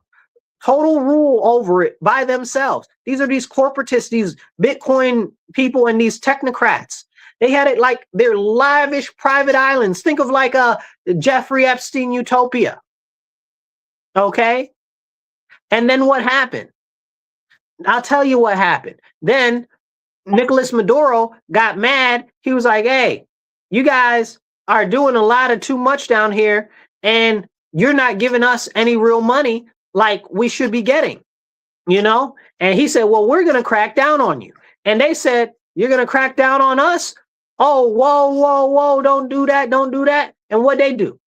rule over it by themselves. These are these corporatists, these Bitcoin people, and these technocrats. They had it like their lavish private islands. Think of like a Jeffrey Epstein utopia. Okay? And then what happened? I'll tell you what happened. Then Nicolas Maduro got mad. He was like, hey, you guys are doing a lot of too much down here, and you're not giving us any real money like we should be getting, you know? And he said, well, we're going to crack down on you. And they said, you're going to crack down on us? Oh, whoa, whoa, whoa, don't do that, don't do that. And what they do?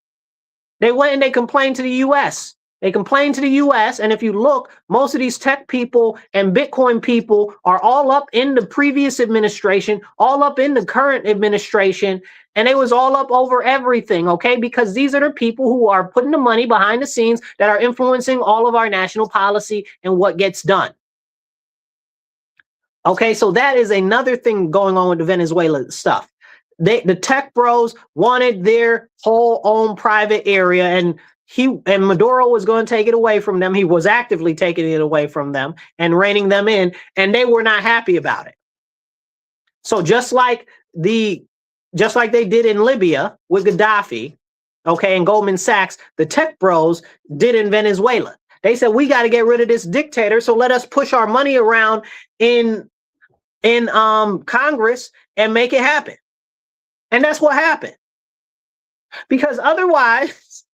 They went and they complained to the U.S. They complained to the U.S. And if you look, most of these tech people and Bitcoin people are all up in the previous administration, all up in the current administration, and they was all up over everything, okay? Because these are the people who are putting the money behind the scenes that are influencing all of our national policy and what gets done. Okay, so that is another thing going on with the Venezuela stuff. The tech bros wanted their whole own private area, and Maduro was going to take it away from them. He was actively taking it away from them and reining them in, and they were not happy about it. So just like they did in Libya with Gaddafi, okay, and Goldman Sachs, the tech bros did in Venezuela. They said, we got to get rid of this dictator, so let us push our money around in Congress and make it happen. And that's what happened. Because otherwise,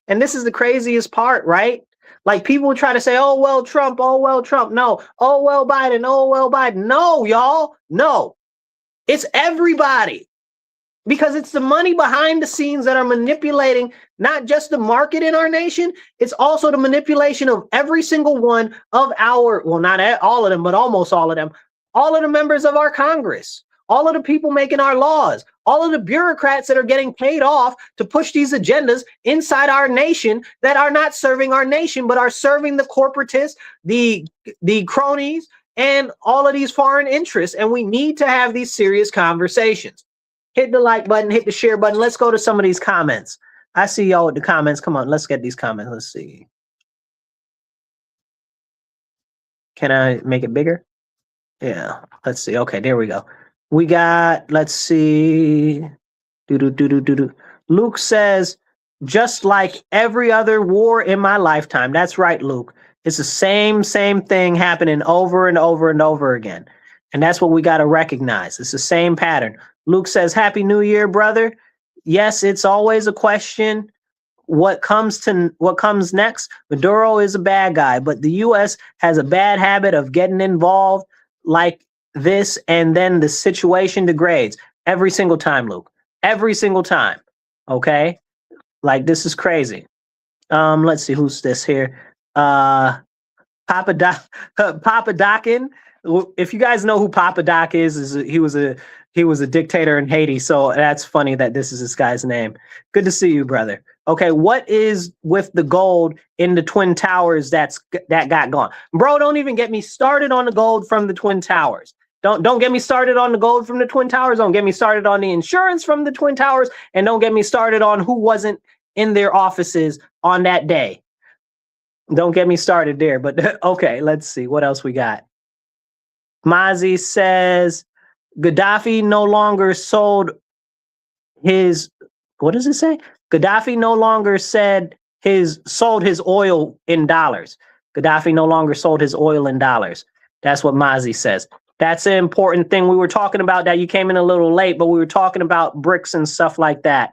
and this is the craziest part, right? Like people try to say, oh, well, Trump, oh, well, Trump. No. Oh, well, Biden, oh, well, Biden. No, y'all. No. It's everybody. Because it's the money behind the scenes that are manipulating not just the market in our nation, it's also the manipulation of every single one of our, well, not all of them, but almost all of them, all of the members of our Congress, all of the people making our laws, all of the bureaucrats that are getting paid off to push these agendas inside our nation that are not serving our nation, but are serving the corporatists, the cronies, and all of these foreign interests. And we need to have these serious conversations. Hit the like button, hit the share button. Let's go to some of these comments. I see y'all with the comments. Come on, let's get these comments. Let's see. Can I make it bigger? Yeah, let's see. Okay, there we go. We got, let's see. Luke says, just like every other war in my lifetime. That's right, Luke. It's the same thing happening over and over and over again. And that's what we got to recognize. It's the same pattern. Luke says, Happy New Year, brother. Yes, it's always a question. What comes next? Maduro is a bad guy, but the U.S. has a bad habit of getting involved like this, and then the situation degrades every single time, Luke. Every single time. Okay? Like, this is crazy. Let's see, who's this here? Papa Dockin. If you guys know who Papa Doc is he was a dictator in Haiti, so that's funny that this is this guy's name. Good to see you, brother. Okay, what is with the gold in the Twin Towers that got gone? Bro, don't even get me started on the gold from the Twin Towers. Don't get me started on the gold from the Twin Towers. Don't get me started on the insurance from the Twin Towers. And don't get me started on who wasn't in their offices on that day. Don't get me started there. But okay, let's see what else we got. Mazi says Gaddafi no longer sold his, what does it say? Gaddafi no longer sold his oil in dollars. Gaddafi no longer sold his oil in dollars. That's what Mazi says. That's an important thing. We were talking about that. You came in a little late, but we were talking about bricks and stuff like that.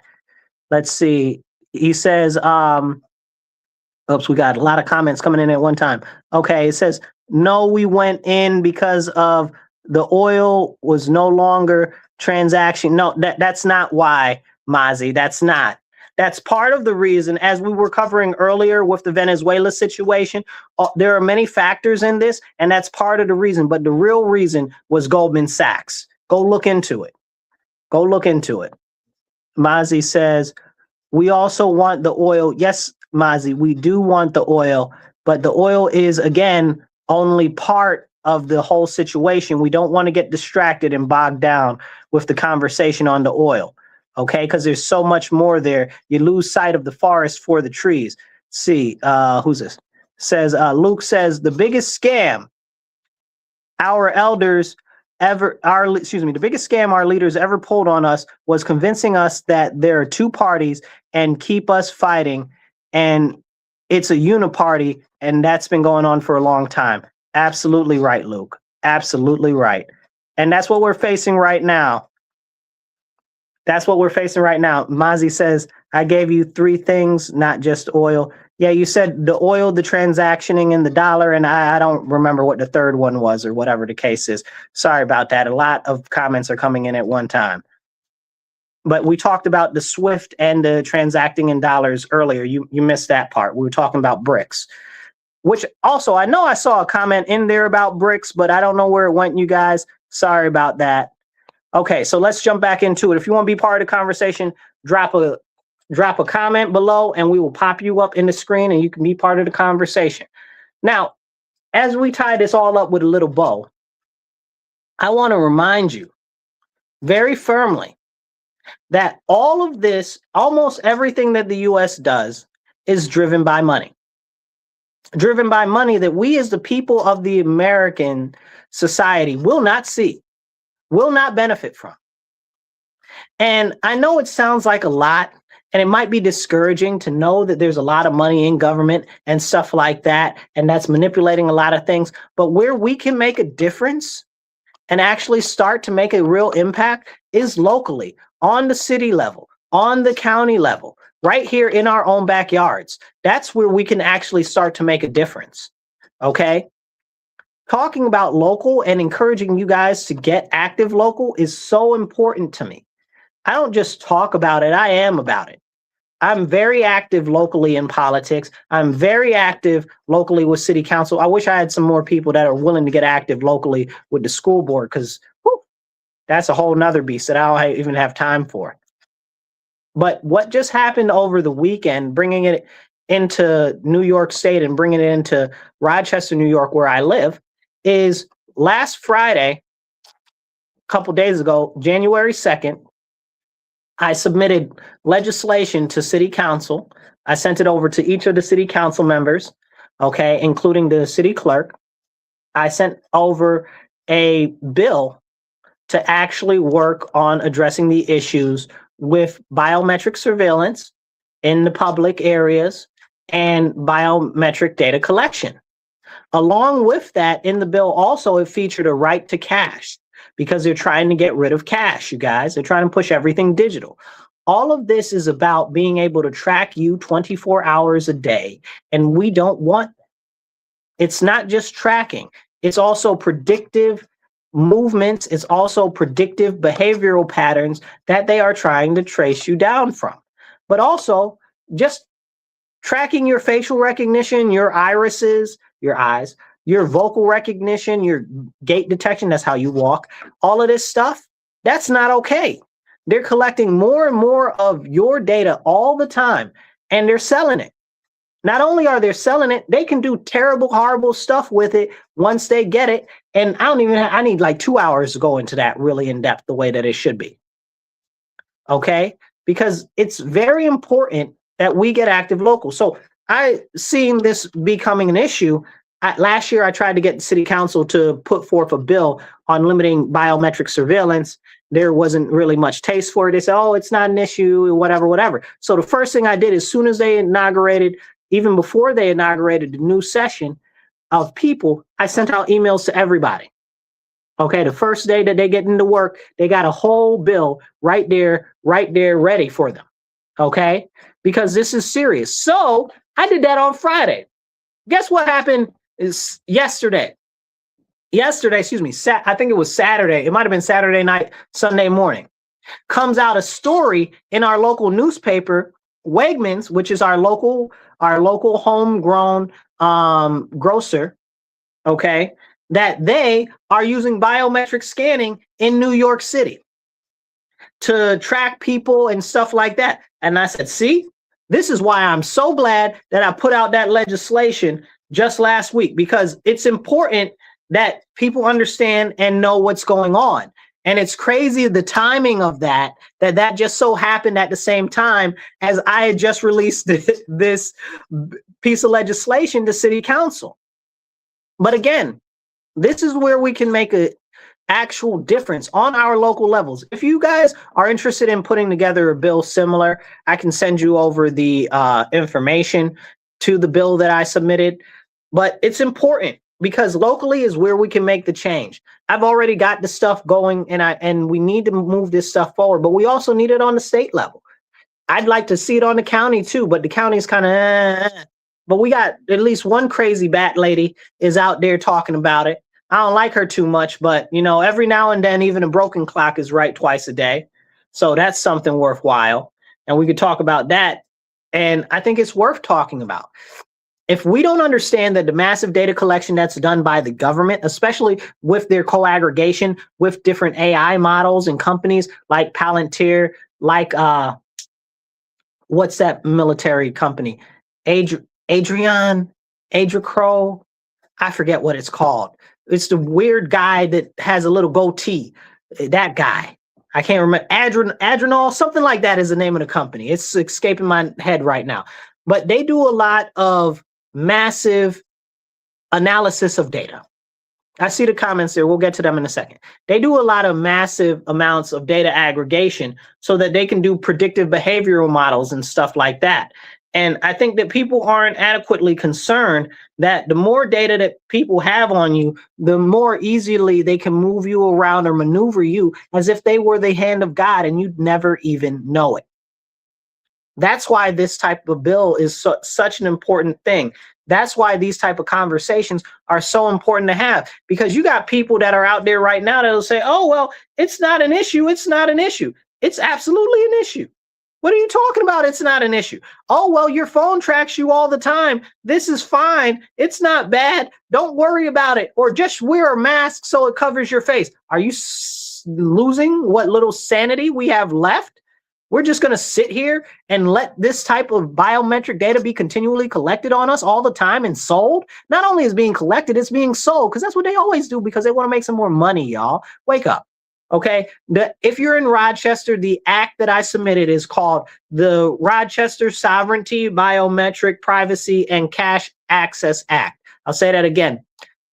Let's see. He says, oops, we got a lot of comments coming in at one time. Okay, it says, no, we went in because of the oil was no longer transaction. No, that's not why, Mazi. That's not. That's part of the reason, as we were covering earlier with the Venezuela situation. There are many factors in this, and that's part of the reason. But the real reason was Goldman Sachs. Go look into it. Go look into it. Mazi says, we also want the oil. Yes, Mazi, we do want the oil, but the oil is, again, only part of the whole situation. We don't want to get distracted and bogged down with the conversation on the oil. Okay, because there's so much more there. You lose sight of the forest for the trees. See, who's this? Says Luke says the biggest scam our elders the biggest scam our leaders ever pulled on us was convincing us that there are two parties and keep us fighting, and it's a uniparty, and that's been going on for a long time. Absolutely right, Luke. Absolutely right. And that's what we're facing right now. That's what we're facing right now. Mazi says, I gave you three things, not just oil. Yeah, you said the oil, the transactioning, and the dollar, and I don't remember what the third one was or whatever the case is. Sorry about that. A lot of comments are coming in at one time. But we talked about the SWIFT and the transacting in dollars earlier. You missed that part. We were talking about BRICS, which also, I know I saw a comment in there about BRICS, but I don't know where it went, you guys. Sorry about that. Okay, so let's jump back into it. If you want to be part of the conversation, drop a comment below and we will pop you up in the screen and you can be part of the conversation. Now, as we tie this all up with a little bow, I want to remind you very firmly that all of this, almost everything that the US does, is driven by money. Driven by money that we as the people of the American society will not see, will not benefit from. And I know it sounds like a lot, and it might be discouraging to know that there's a lot of money in government and stuff like that, and that's manipulating a lot of things. But where we can make a difference and actually start to make a real impact is locally, on the city level, on the county level, right here in our own backyards. That's where we can actually start to make a difference, okay? Talking about local and encouraging you guys to get active local is so important to me. I don't just talk about it, I am about it. I'm very active locally in politics. I'm very active locally with city council. I wish I had some more people that are willing to get active locally with the school board, because that's a whole nother beast that I don't even have time for. But what just happened over the weekend, bringing it into New York State and bringing it into Rochester, New York, where I live, is last Friday, a couple days ago, January 2nd, I submitted legislation to city council. I sent it over to each of the city council members, okay, including the city clerk. I sent over a bill to actually work on addressing the issues with biometric surveillance in the public areas and biometric data collection. Along with that, in the bill also, it featured a right to cash, because they're trying to get rid of cash, you guys. They're trying to push everything digital. All of this is about being able to track you 24 hours a day, and we don't want that. It's not just tracking. It's also predictive movements. It's also predictive behavioral patterns that they are trying to trace you down from. But also just tracking your facial recognition, your irises, your eyes, your vocal recognition, your gait detection, that's how you walk, all of this stuff, that's not okay. They're collecting more and more of your data all the time, and they're selling it. Not only are they selling it, they can do terrible, horrible stuff with it once they get it. And I need like 2 hours to go into that really in depth the way that it should be. Okay? Because it's very important that we get active local. So I seen this becoming an issue. Last year, I tried to get the city council to put forth a bill on limiting biometric surveillance. There wasn't really much taste for it. They said, oh, it's not an issue, whatever, whatever. So the first thing I did, as soon as they inaugurated, even before they inaugurated the new session of people, I sent out emails to everybody. Okay, the first day that they get into work, they got a whole bill right there, ready for them. Okay, because this is serious. So I did that on Friday. Guess what happened is yesterday, excuse me, I think it was Saturday. It might have been Saturday night, Sunday morning. Comes out a story in our local newspaper, Wegmans, which is our local homegrown grocer, okay, that they are using biometric scanning in New York City to track people and stuff like that. And I said, see, this is why I'm so glad that I put out that legislation just last week, because it's important that people understand and know what's going on. And it's crazy the timing of that just so happened at the same time as I had just released this piece of legislation to city council. But again, this is where we can make an actual difference on our local levels. If you guys are interested in putting together a bill similar, I can send you over the information to the bill that I submitted. But it's important because locally is where we can make the change. I've already got the stuff going, and we need to move this stuff forward, but we also need it on the state level. I'd like to see it on the county too, but the county is kind of, but we got at least one crazy bat lady is out there talking about it. I don't like her too much, but you know, every now and then, even a broken clock is right twice a day. So that's something worthwhile. And we could talk about that. And I think it's worth talking about. If we don't understand that the massive data collection that's done by the government, especially with their co-aggregation with different AI models and companies like Palantir, like what's that military company? Adrian Crow, I forget what it's called. It's the weird guy that has a little goatee. That guy. I can't remember. Adrenal, something like that is the name of the company. It's escaping my head right now. But they do a lot of massive analysis of data. I see the comments there. We'll get to them in a second. They do a lot of massive amounts of data aggregation so that they can do predictive behavioral models and stuff like that. And I think that people aren't adequately concerned that the more data that people have on you, the more easily they can move you around or maneuver you as if they were the hand of God and you'd never even know it. That's why this type of bill is such an important thing. That's why these type of conversations are so important to have, because you got people that are out there right now that'll say, oh, well, it's not an issue. It's not an issue. It's absolutely an issue. What are you talking about? It's not an issue. Oh, well, your phone tracks you all the time. This is fine. It's not bad. Don't worry about it. Or just wear a mask so it covers your face. Are you losing what little sanity we have left? We're just going to sit here and let this type of biometric data be continually collected on us all the time and sold? Not only is being collected, it's being sold, because that's what they always do, because they want to make some more money, y'all. Wake up. Okay, if you're in Rochester, the act that I submitted is called the Rochester Sovereignty, Biometric Privacy, and Cash Access Act. I'll say that again.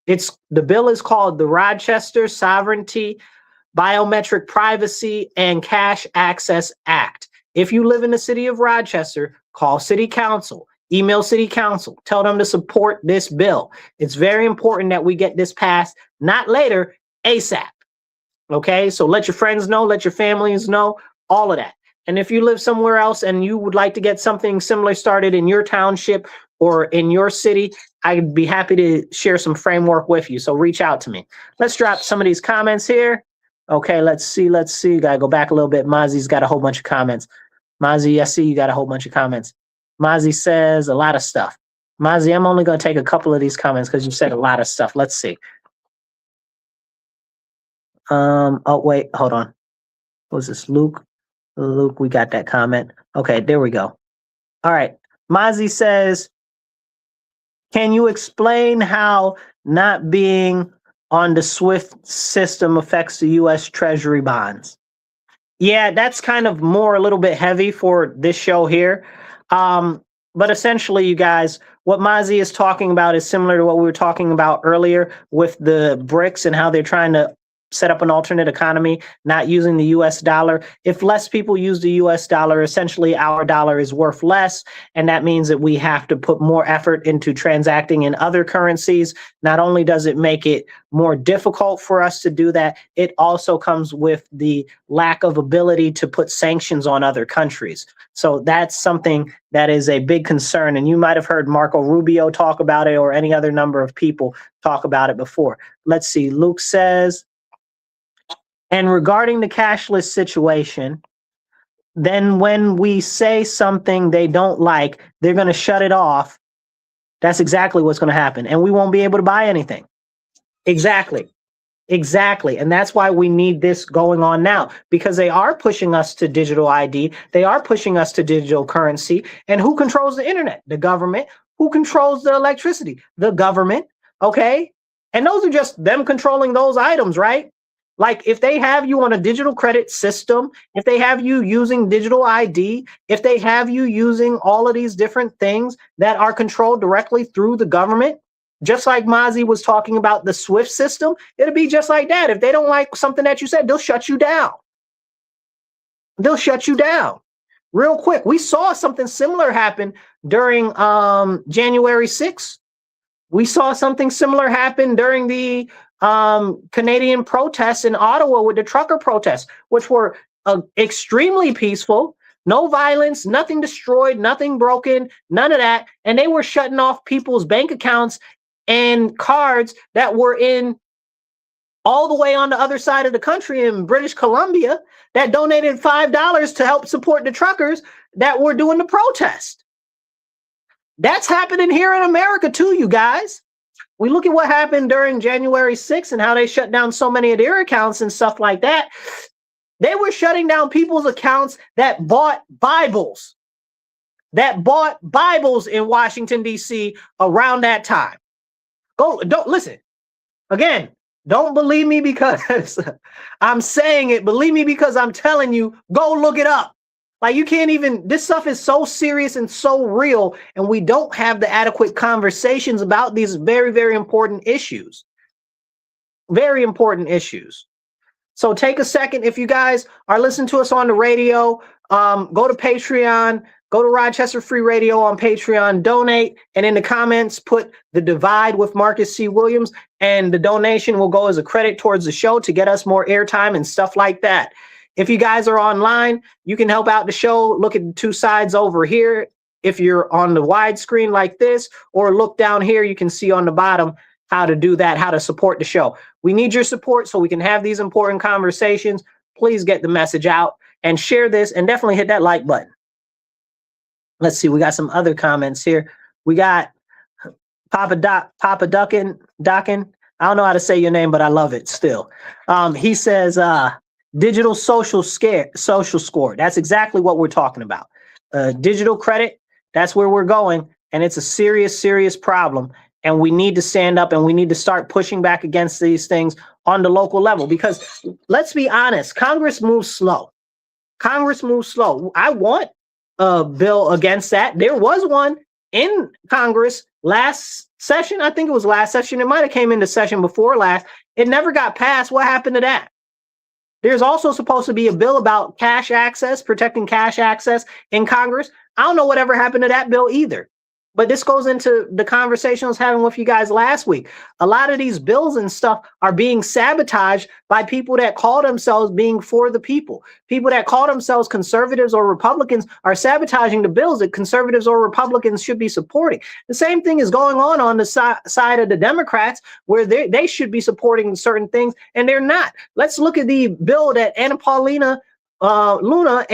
The bill is called the Rochester Sovereignty, Biometric Privacy, and Cash Access Act. If you live in the city of Rochester, call City Council, email City Council, tell them to support this bill. It's very important that we get this passed, not later, ASAP. Okay, so let your friends know, let your families know, all of that. And if you live somewhere else and you would like to get something similar started in your township or in your city, I'd be happy to share some framework with you. So reach out to me. Let's drop some of these comments here. Okay, let's see. Gotta go back a little bit. Mozzie's got a whole bunch of comments. Mozzie, I see you got a whole bunch of comments. Mozzie says a lot of stuff. Mozzie, I'm only gonna take a couple of these comments because you said a lot of stuff. Let's see. Oh, wait, hold on. What was this? Luke, we got that comment. Okay, there we go. All right. Mozzie says, can you explain how not being on the SWIFT system affects the U.S. Treasury bonds? Yeah, that's kind of more a little bit heavy for this show here. But essentially, you guys, what Mozzie is talking about is similar to what we were talking about earlier with the BRICS and how they're trying to set up an alternate economy, not using the US dollar. If less people use the US dollar, essentially our dollar is worth less. And that means that we have to put more effort into transacting in other currencies. Not only does it make it more difficult for us to do that, it also comes with the lack of ability to put sanctions on other countries. So that's something that is a big concern. And you might have heard Marco Rubio talk about it, or any other number of people talk about it before. Let's see. Luke says, and regarding the cashless situation, then when we say something they don't like, they're going to shut it off. That's exactly what's going to happen. And we won't be able to buy anything. Exactly. And that's why we need this going on now, because they are pushing us to digital ID. They are pushing us to digital currency. And who controls the internet? The government. Who controls the electricity? The government. Okay. And those are just them controlling those items, right? Like if they have you on a digital credit system, if they have you using digital ID, if they have you using all of these different things that are controlled directly through the government, Just like Mozzie was talking about the SWIFT system, it'll be just like that. If they don't like something that you said, they'll shut you down. They'll shut you down real quick. We saw something similar happen during January 6th. We saw something similar happen during the Canadian protests in Ottawa with the trucker protests, which were extremely peaceful. No violence, nothing destroyed, nothing broken, none of that. And they were shutting off people's bank accounts and cards that were in all the way on the other side of the country in British Columbia that donated $5 to help support the truckers that were doing the protest. That's happening here in America too, you guys. We look at what happened during January 6th and how they shut down so many of their accounts and stuff like that. They were shutting down people's accounts that bought Bibles, in Washington, D.C. around that time. Don't listen. Again, don't believe me because I'm saying it. Believe me because I'm telling you, go look it up. Like, you can't even, this stuff is so serious and so real, and we don't have the adequate conversations about these very, very important issues. Very important issues. So take a second. If you guys are listening to us on the radio, go to Patreon, go to Rochester Free Radio on Patreon, donate, and in the comments, put The Divide with Marcus C. Williams, and the donation will go as a credit towards the show to get us more airtime and stuff like that. If you guys are online, you can help out the show. Look at the two sides over here. If you're on the wide screen like this, or look down here, you can see on the bottom how to do that, how to support the show. We need your support so we can have these important conversations. Please get the message out and share this, and definitely hit that like button. Let's see, we got some other comments here. We got Papa Duckin. I don't know how to say your name, but I love it still. He says, digital social score. That's exactly what we're talking about. Digital credit, that's where we're going. And it's a serious, serious problem. And we need to stand up and we need to start pushing back against these things on the local level, because let's be honest, Congress moves slow. Congress moves slow. I want a bill against that. There was one in Congress last session. I think it was last session. It might have came into session before last. It never got passed. What happened to that? There's also supposed to be a bill about cash access, protecting cash access in Congress. I don't know whatever happened to that bill either. But this goes into the conversation I was having with you guys last week. A lot of these bills and stuff are being sabotaged by people that call themselves being for the people. People that call themselves conservatives or Republicans are sabotaging the bills that conservatives or Republicans should be supporting. The same thing is going on the side of the Democrats, where they should be supporting certain things and they're not. Let's look at the bill that Anna Paulina Luna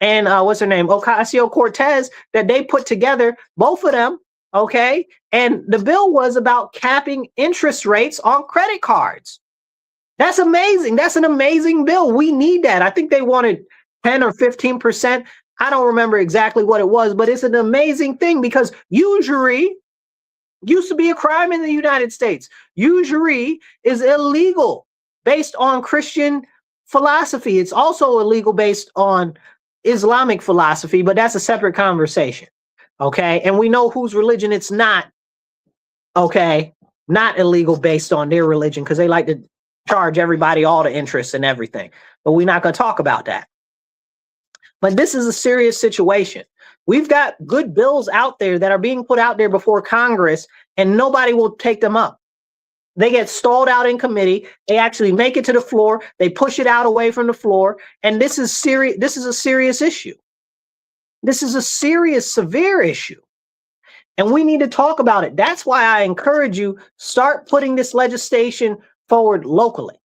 and what's her name, Ocasio-Cortez, that they put together, both of them, okay? And the bill was about capping interest rates on credit cards. That's amazing. That's an amazing bill. We need that. I think they wanted 10 or 15%. I don't remember exactly what it was, but it's an amazing thing, because usury used to be a crime in the United States. Usury is illegal based on Christian philosophy. It's also illegal based on Islamic philosophy, but that's a separate conversation. Okay. And we know whose religion it's not. Okay. Not illegal based on their religion, because they like to charge everybody all the interest and everything. But we're not going to talk about that. But this is a serious situation. We've got good bills out there that are being put out there before Congress, and nobody will take them up. They get stalled out in committee. They actually make it to the floor. They push it out away from the floor. And this is serious. This is a serious issue. This is a serious, severe issue. And we need to talk about it. That's why I encourage you, start putting this legislation forward locally.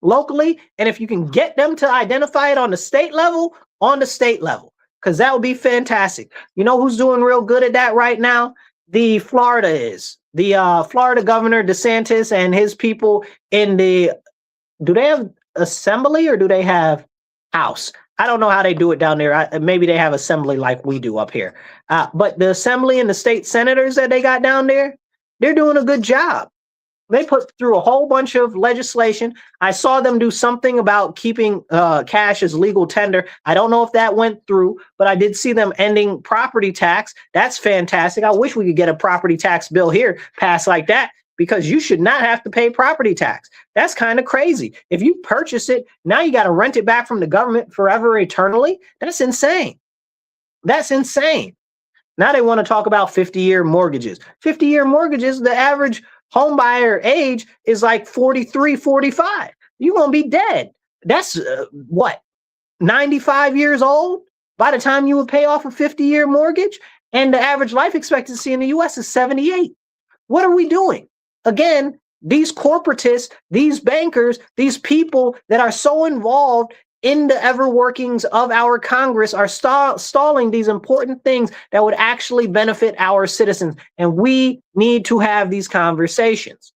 Locally. And if you can get them to identify it on the state level, because that would be fantastic. You know who's doing real good at that right now? The Florida is. The Florida Governor DeSantis and his people in the, do they have assembly or do they have house? I don't know how they do it down there. Maybe they have assembly like we do up here. But the assembly and the state senators that they got down there, they're doing a good job. They put through a whole bunch of legislation. I saw them do something about keeping cash as legal tender. I don't know if that went through, but I did see them ending property tax. That's fantastic. I wish we could get a property tax bill here passed like that, because you should not have to pay property tax. That's kind of crazy. If you purchase it, now you got to rent it back from the government forever, eternally. That's insane. That's insane. Now they want to talk about 50-year mortgages. 50-year mortgages, the average home buyer age is like 43, 45. You're going to be dead. That's what, 95 years old by the time you would pay off a 50-year mortgage? And the average life expectancy in the US is 78. What are we doing? Again, these corporatists, these bankers, these people that are so involved in the ever workings of our Congress are stalling these important things that would actually benefit our citizens. And we need to have these conversations.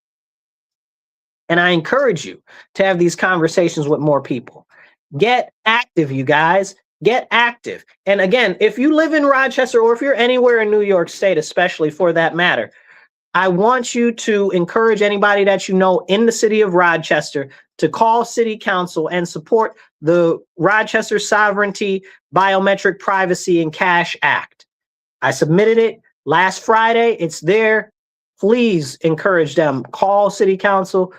And I encourage you to have these conversations with more people. Get active, you guys. Get active. And again, if you live in Rochester, or if you're anywhere in New York State, especially for that matter, I want you to encourage anybody that you know in the city of Rochester to call City Council and support the Rochester Sovereignty, Biometric Privacy, and Cash Act. I submitted it last Friday. It's there. Please encourage them. Call City Council,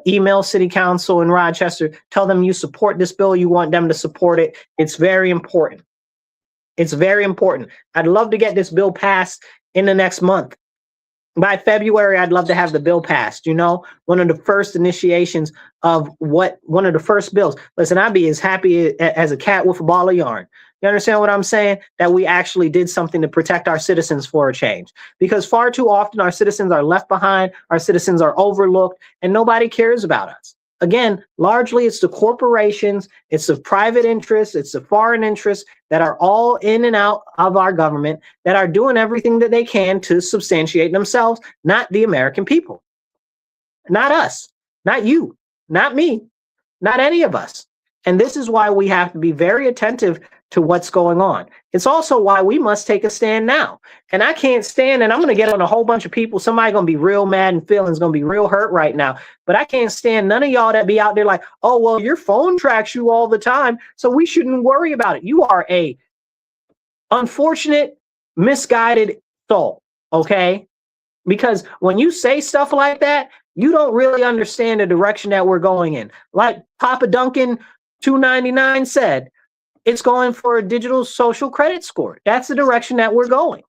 email City Council in Rochester. Tell them you support this bill. You want them to support it. It's very important. It's very important. I'd love to get this bill passed in the next month. By February, I'd love to have the bill passed. You know, one of the first initiations of one of the first bills. Listen, I'd be as happy as a cat with a ball of yarn. You understand what I'm saying? That we actually did something to protect our citizens for a change. Because far too often our citizens are left behind, our citizens are overlooked, and nobody cares about us. Again, largely it's the corporations, it's the private interests, it's the foreign interests that are all in and out of our government that are doing everything that they can to substantiate themselves, not the American people. Not us, not you, not me, not any of us. And this is why we have to be very attentive to what's going on. It's also why we must take a stand now. And I can't stand, and I'm going to get on a whole bunch of people. Somebody going to be real mad and feelings going to be real hurt right now. But I can't stand none of y'all that be out there like, oh, well, your phone tracks you all the time, so we shouldn't worry about it. You are a unfortunate, misguided soul, okay? Because when you say stuff like that, you don't really understand the direction that we're going in. Like Papa Duncan 299 said, it's going for a digital social credit score. That's the direction that we're going.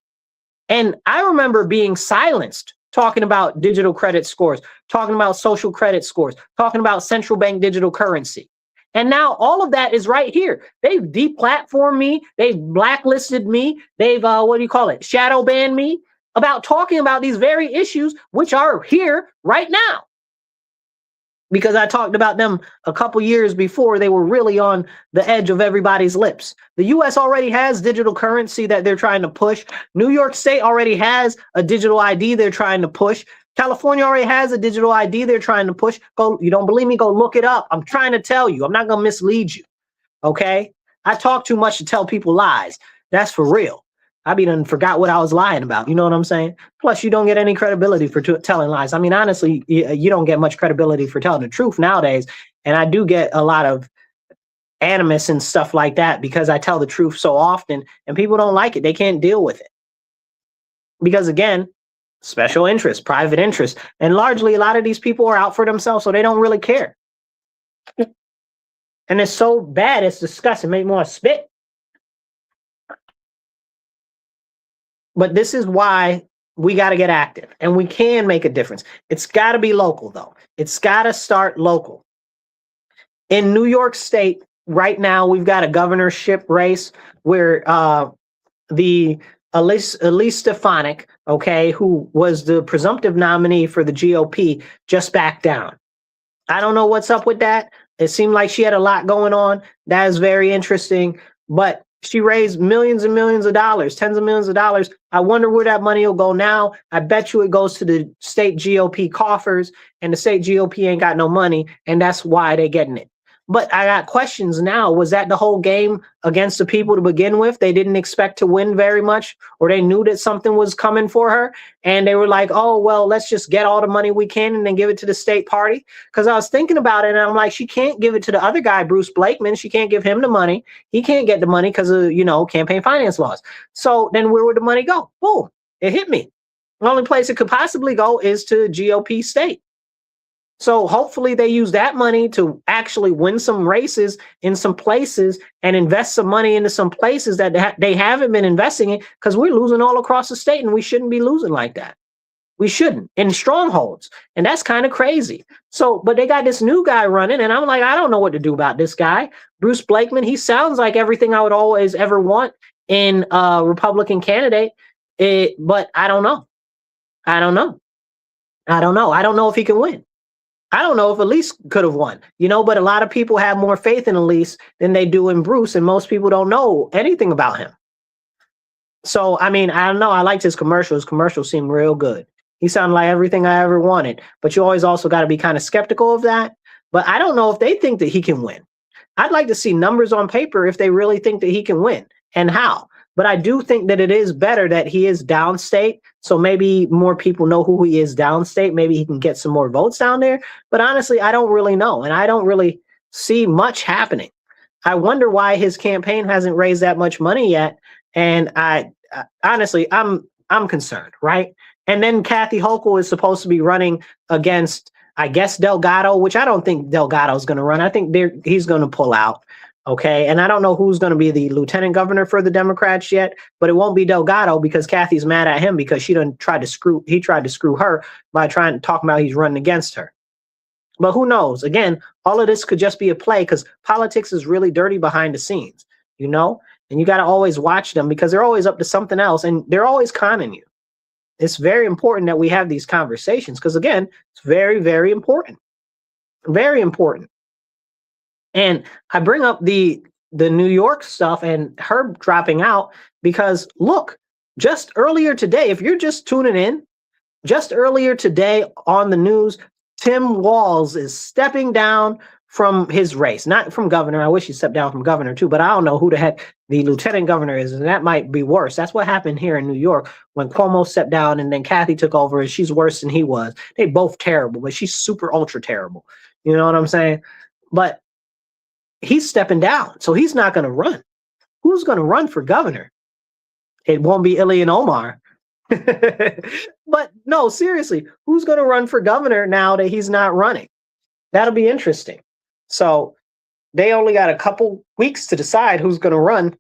And I remember being silenced talking about digital credit scores, talking about social credit scores, talking about central bank digital currency. And now all of that is right here. They've deplatformed me. They've blacklisted me. They've, shadow banned me about talking about these very issues, which are here right now. Because I talked about them a couple years before they were really on the edge of everybody's lips. The US already has digital currency that they're trying to push. New York State already has a digital ID they're trying to push. California already has a digital ID they're trying to push. You don't believe me? Go look it up. I'm trying to tell you. I'm not going to mislead you. Okay? I talk too much to tell people lies. That's for real. I done forgot what I was lying about. You know what I'm saying? Plus, you don't get any credibility for telling lies. I mean, honestly, you don't get much credibility for telling the truth nowadays. And I do get a lot of animus and stuff like that because I tell the truth so often and people don't like it. They can't deal with it. Because again, special interest, private interest. And largely, a lot of these people are out for themselves, so they don't really care. And it's so bad, it's disgusting. Make me want to spit. But this is why we got to get active and we can make a difference. It's got to be local, though. It's got to start local. In New York State, right now, we've got a governorship race where the Elise Stefanik, okay, who was the presumptive nominee for the GOP, just backed down. I don't know what's up with that. It seemed like she had a lot going on. That is very interesting. But she raised millions and millions of dollars, tens of millions of dollars. I wonder where that money will go now. I bet you it goes to the state GOP coffers, and the state GOP ain't got no money, and that's why they're getting it. But I got questions now. Was that the whole game against the people to begin with? They didn't expect to win very much, or they knew that something was coming for her. And they were like, oh, well, let's just get all the money we can and then give it to the state party. Because I was thinking about it and I'm like, she can't give it to the other guy, Bruce Blakeman. She can't give him the money. He can't get the money because of, campaign finance laws. So then where would the money go? Boom, it hit me. The only place it could possibly go is to GOP state. So hopefully they use that money to actually win some races in some places and invest some money into some places that they haven't been investing in, because we're losing all across the state and we shouldn't be losing like that. We shouldn't, in strongholds. And that's kind of crazy. So, but they got this new guy running and I'm like, I don't know what to do about this guy. Bruce Blakeman, he sounds like everything I would always ever want in a Republican candidate. But I don't know. I don't know if he can win. I don't know if Elise could have won, but a lot of people have more faith in Elise than they do in Bruce, and most people don't know anything about him. So, I mean, I don't know. I liked his commercials. His commercials seemed real good. He sounded like everything I ever wanted, but you always also got to be kind of skeptical of that. But I don't know if they think that he can win. I'd like to see numbers on paper if they really think that he can win and how. But I do think that it is better that he is downstate. So maybe more people know who he is downstate. Maybe he can get some more votes down there. But honestly, I don't really know. And I don't really see much happening. I wonder why his campaign hasn't raised that much money yet. And honestly, I'm concerned, right? And then Kathy Hochul is supposed to be running against, I guess, Delgado, which I don't think Delgado is going to run. I think he's going to pull out. Okay. And I don't know who's going to be the lieutenant governor for the Democrats yet, but it won't be Delgado because Kathy's mad at him because he tried to screw her by talking about he's running against her. But who knows? Again, all of this could just be a play because politics is really dirty behind the scenes, and you got to always watch them because they're always up to something else and they're always conning you. It's very important that we have these conversations because, again, it's very, very important. Very important. And I bring up the New York stuff and her dropping out because, look, just earlier today, if you're just tuning in, just earlier today on the news, Tim Walz is stepping down from his race, not from governor. I wish he stepped down from governor too, but I don't know who the heck the lieutenant governor is, and that might be worse. That's what happened here in New York when Cuomo stepped down and then Kathy took over, and she's worse than he was. They both terrible, but she's super ultra terrible. You know what I'm saying? But he's stepping down, so he's not going to run. Who's going to run for governor? It won't be Ilhan Omar. But no, seriously, who's going to run for governor now that he's not running? That'll be interesting. So they only got a couple weeks to decide who's going to run.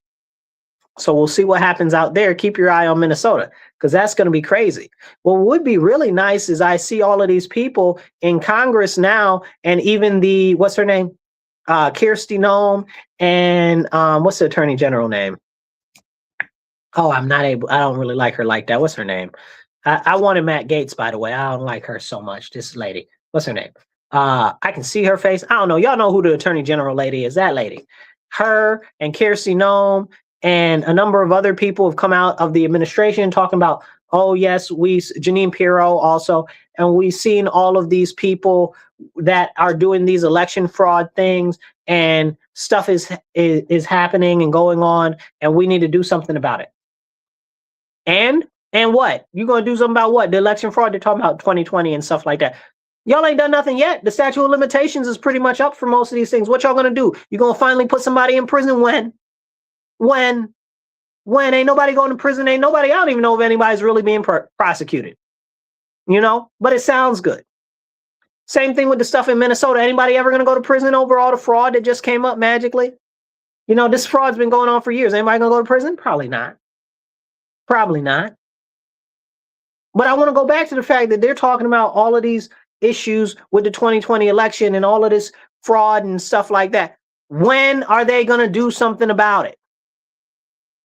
So we'll see what happens out there. Keep your eye on Minnesota because that's going to be crazy. What would be really nice is I see all of these people in Congress now, and even what's her name? Kirsty Noem, and what's the attorney general name? Oh, I don't really like her like that. What's her name? I wanted Matt Gaetz, by the way. I don't like her so much. This lady. What's her name? I can see her face. I don't know. Y'all know who the attorney general lady is. That lady. Her and Kirsty Noem and a number of other people have come out of the administration talking about, oh, yes, Jeanine Pirro also. And we've seen all of these people that are doing these election fraud things, and stuff is happening and going on, and we need to do something about it. And what? You going to do something about what? The election fraud? They're talking about 2020 and stuff like that. Y'all ain't done nothing yet. The statute of limitations is pretty much up for most of these things. What y'all going to do? You going to finally put somebody in prison when? When ain't nobody going to prison? Ain't nobody. I don't even know if anybody's really being prosecuted. But it sounds good. Same thing with the stuff in Minnesota. Anybody ever going to go to prison over all the fraud that just came up magically? This fraud's been going on for years. Anybody going to go to prison? Probably not. Probably not. But I want to go back to the fact that they're talking about all of these issues with the 2020 election and all of this fraud and stuff like that. When are they going to do something about it?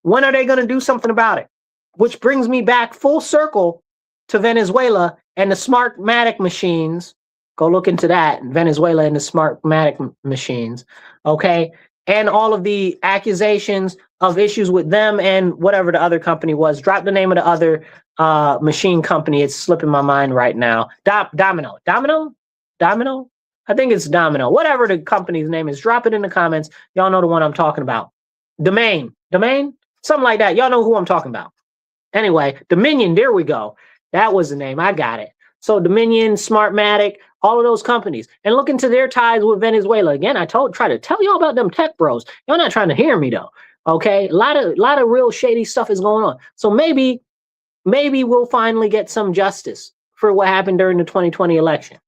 When are they going to do something about it? Which brings me back full circle to Venezuela and the Smartmatic machines. Go look into that, Venezuela and the Smartmatic machines, okay? And all of the accusations of issues with them and whatever the other company was. Drop the name of the other machine company. It's slipping my mind right now. Domino. I think it's Domino. Whatever the company's name is, drop it in the comments. Y'all know the one I'm talking about. Domain, something like that. Y'all know who I'm talking about. Anyway, Dominion, there we go. That was the name. I got it. So Dominion, Smartmatic, all of those companies. And look into their ties with Venezuela. Again, I try to tell y'all about them tech bros. Y'all not trying to hear me though. Okay? A lot of real shady stuff is going on. So maybe we'll finally get some justice for what happened during the 2020 election.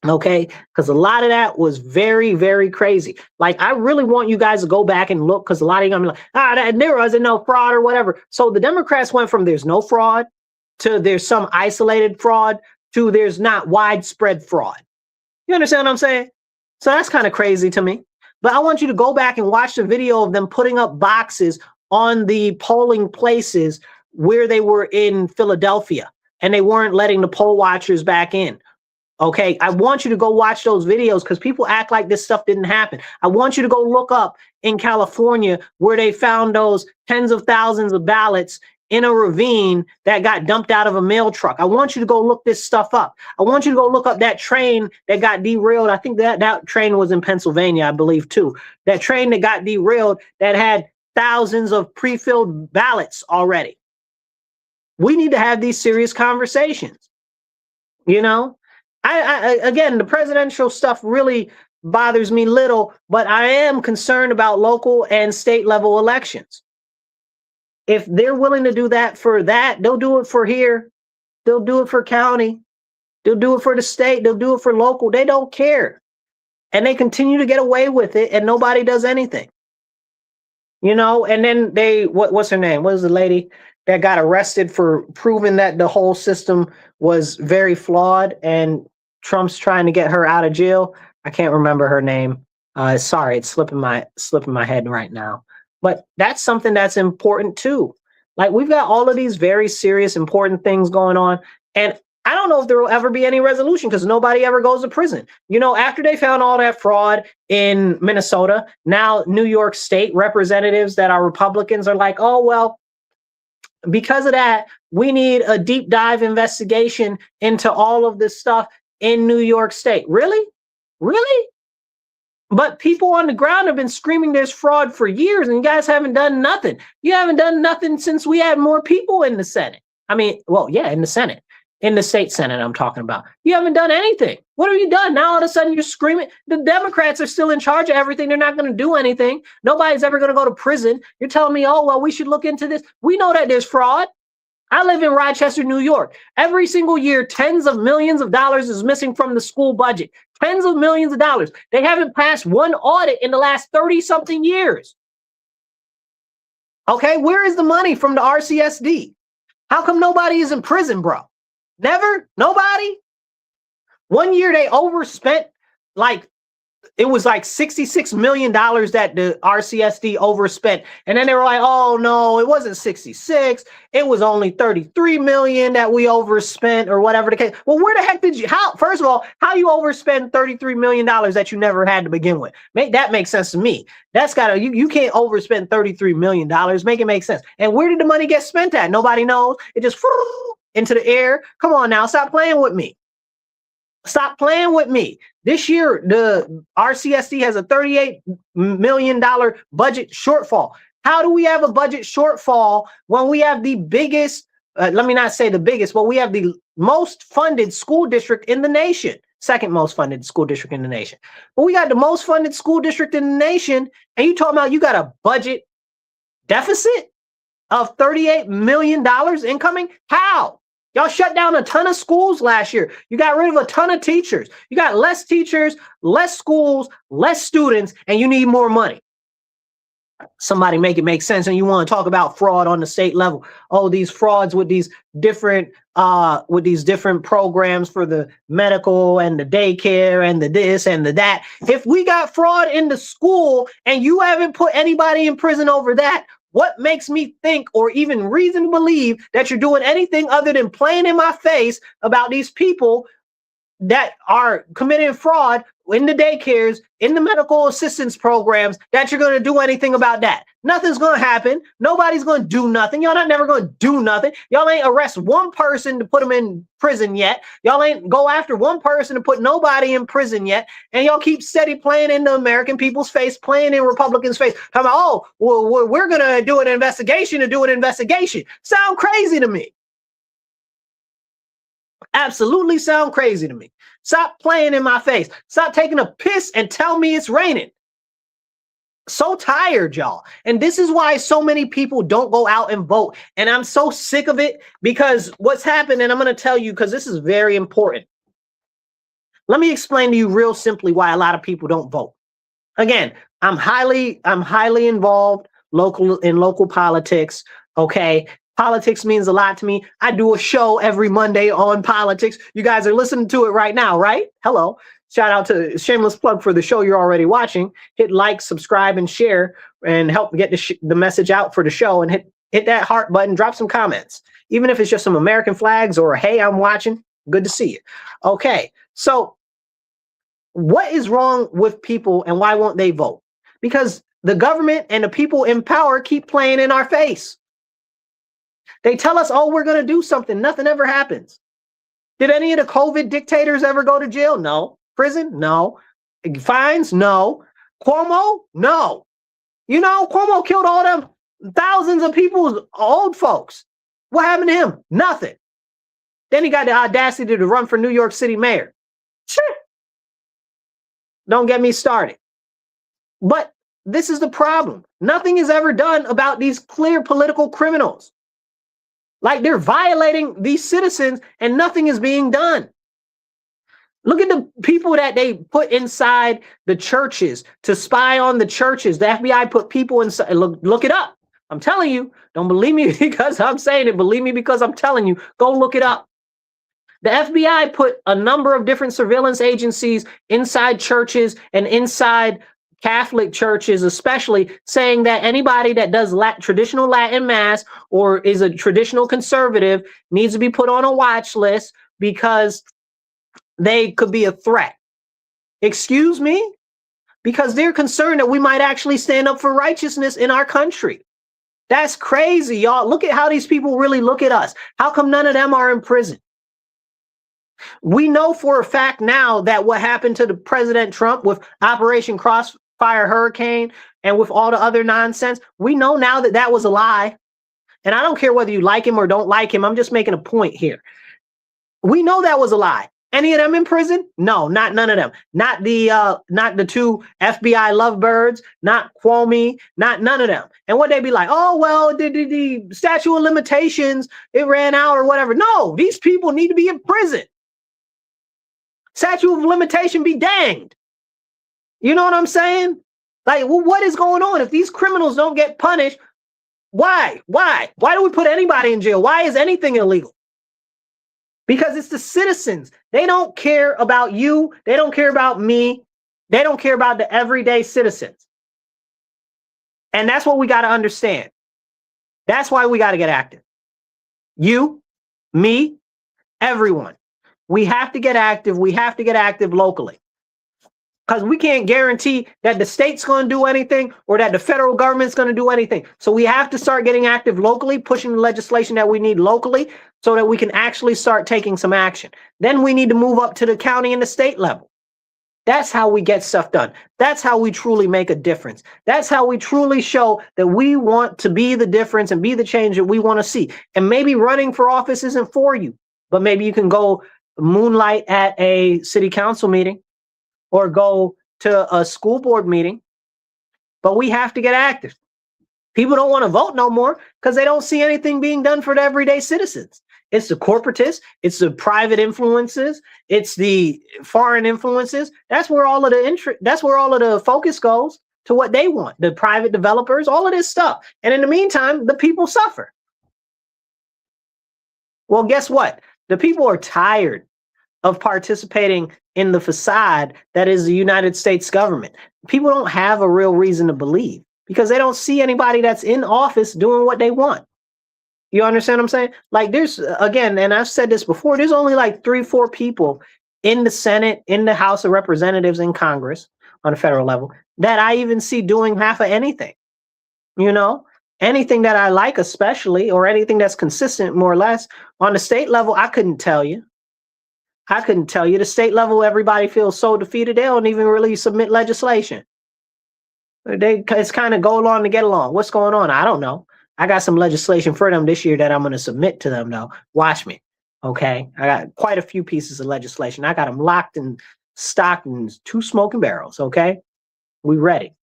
Okay, because a lot of that was very, very crazy. Like, I really want you guys to go back and look, because a lot of you are gonna be like, there wasn't no fraud or whatever. So the Democrats went from there's no fraud to there's some isolated fraud to there's not widespread fraud. You understand what I'm saying? So that's kind of crazy to me. But I want you to go back and watch the video of them putting up boxes on the polling places where they were in Philadelphia, and they weren't letting the poll watchers back in. Okay, I want you to go watch those videos because people act like this stuff didn't happen. I want you to go look up in California where they found those tens of thousands of ballots in a ravine that got dumped out of a mail truck. I want you to go look this stuff up. I want you to go look up that train that got derailed. I think that train was in Pennsylvania, I believe, too. That train that got derailed that had thousands of pre-filled ballots already. We need to have these serious conversations, you know? Again, the presidential stuff really bothers me little, but I am concerned about local and state level elections. If they're willing to do that for that, they'll do it for here. They'll do it for county. They'll do it for the state. They'll do it for local. They don't care. And they continue to get away with it and nobody does anything. You know, and then what's her name? What was the lady that got arrested for proving that the whole system was very flawed and Trump's trying to get her out of jail? I can't remember her name. Sorry, it's slipping my head right now. But that's something that's important too. Like, we've got all of these very serious, important things going on. And I don't know if there will ever be any resolution because nobody ever goes to prison. You know, after they found all that fraud in Minnesota, now New York State representatives that are Republicans are like, oh, well, because of that, we need a deep dive investigation into all of this stuff in New York State. Really? Really? But people on the ground have been screaming there's fraud for years, and you guys haven't done nothing. You haven't done nothing since we had more people in the Senate. I mean, well, yeah, in the Senate, in the state Senate I'm talking about. You haven't done anything. What have you done? Now all of a sudden you're screaming. The Democrats are still in charge of everything. They're not going to do anything. Nobody's ever going to go to prison. You're telling me, oh, well, we should look into this. We know that there's fraud. I live in Rochester, New York. Every single year, tens of millions of dollars is missing from the school budget. Tens of millions of dollars. They haven't passed one audit in the last 30-something years. Okay, where is the money from the RCSD? How come nobody is in prison, bro? Never? Nobody? One year they overspent, like, it was like $66 million that the RCSD overspent. And then they were like, oh, no, it wasn't 66. It was only 33 million that we overspent or whatever the case. Well, where the heck did you, first of all, how you overspend $33 million that you never had to begin with? That makes sense to me. That's gotta, you can't overspend $33 million. Make it make sense. And where did the money get spent at? Nobody knows. It just into the air. Come on now, stop playing with me. Stop playing with me. This year, the RCSD has a $38 million budget shortfall. How do we have a budget shortfall when we have the biggest, let me not say the biggest, but we have the most funded school district in the nation, second most funded school district in the nation. But we got the most funded school district in the nation, and you talking about you got a budget deficit of $38 million incoming? How? Y'all shut down a ton of schools last year. You got rid of a ton of teachers. You got less teachers, less schools, less students, and you need more money. Somebody make it make sense. And you want to talk about fraud on the state level. Oh, these frauds with these different programs for the medical and the daycare and the this and the that. If we got fraud in the school and you haven't put anybody in prison over that, what makes me think or even reason to believe that you're doing anything other than playing in my face about these people that are committing fraud in the daycares, in the medical assistance programs, that you're going to do anything about that. Nothing's going to happen. Nobody's going to do nothing. Y'all not never going to do nothing. Y'all ain't arrest one person to put them in prison yet. Y'all ain't go after one person to put nobody in prison yet. And y'all keep steady playing in the American people's face, playing in Republicans' face. Talking about, oh, well, we're going to do an investigation to do an investigation. Sound crazy to me. Absolutely sound crazy to me. Stop playing in my face. Stop taking a piss and tell me it's raining. So tired, y'all. And this is why so many people don't go out and vote. And I'm so sick of it, because what's happened, and I'm going to tell you, because this is very important. Let me explain to you real simply why a lot of people don't vote. Again, I'm highly involved in local politics. Okay. Politics means a lot to me. I do a show every Monday on politics. You guys are listening to it right now, right? Hello. Shout out to shameless plug for the show you're already watching. Hit like, subscribe, and share, and help get the message out for the show. And hit that heart button. Drop some comments, even if it's just some American flags or hey, I'm watching. Good to see you. Okay, so what is wrong with people, and why won't they vote? Because the government and the people in power keep playing in our face. They tell us, oh, we're going to do something. Nothing ever happens. Did any of the COVID dictators ever go to jail? No. Prison? No. Fines? No. Cuomo? No. You know, Cuomo killed all them thousands of people's old folks. What happened to him? Nothing. Then he got the audacity to run for New York City mayor. Sure. Don't get me started. But this is the problem. Nothing is ever done about these clear political criminals. Like, they're violating these citizens and nothing is being done. Look at the people that they put inside the churches to spy on the churches. The FBI put people inside. Look it up. I'm telling you. Don't believe me because I'm saying it. Believe me because I'm telling you. Go look it up. The FBI put a number of different surveillance agencies inside churches and inside Catholic churches, especially, saying that anybody that does traditional Latin mass or is a traditional conservative needs to be put on a watch list because they could be a threat. Excuse me? Because they're concerned that we might actually stand up for righteousness in our country. That's crazy, y'all. Look at how these people really look at us. How come none of them are in prison? We know for a fact now that what happened to the President Trump with Operation Crossfire Hurricane and with all the other nonsense, we know now that that was a lie. And I don't care whether you like him or don't like him. I'm just making a point here. We know that was a lie. Any of them in prison? No, none of them. Not the two FBI lovebirds, not Cuomo, none of them. And what they be like, oh, well, the statute of limitations, it ran out or whatever. No, these people need to be in prison. Statute of limitation be danged. You know what I'm saying? Like, well, what is going on? If these criminals don't get punished, why? Why do we put anybody in jail? Why is anything illegal? Because it's the citizens. They don't care about you. They don't care about me. They don't care about the everyday citizens. And that's what we got to understand. That's why we got to get active. You, me, everyone. We have to get active. We have to get active locally. Because we can't guarantee that the state's going to do anything or that the federal government's going to do anything. So we have to start getting active locally, pushing the legislation that we need locally so that we can actually start taking some action. Then we need to move up to the county and the state level. That's how we get stuff done. That's how we truly make a difference. That's how we truly show that we want to be the difference and be the change that we want to see. And maybe running for office isn't for you, but maybe you can go moonlight at a city council meeting or go to a school board meeting. But we have to get active. People don't want to vote no more because they don't see anything being done for the everyday citizens. It's the corporatists, it's the private influences, it's the foreign influences. That's where all of the focus goes to what they want. The private developers, all of this stuff. And in the meantime, the people suffer. Well, guess what? The people are tired of participating in the facade that is the United States government. People don't have a real reason to believe because they don't see anybody that's in office doing what they want. You understand what I'm saying? Like, there's, again, and I've said this before, there's only like 3-4 people in the Senate, in the House of Representatives, in Congress on a federal level that I even see doing half of anything. You know, anything that I like, especially, or anything that's consistent, more or less. On the state level, I couldn't tell you. I couldn't tell you. The state level, everybody feels so defeated, they don't even really submit legislation. It's kind of go along to get along. What's going on? I don't know. I got some legislation for them this year that I'm going to submit to them, though. Watch me. Okay. I got quite a few pieces of legislation. I got them locked and stocked in 2 smoking barrels. Okay. We ready.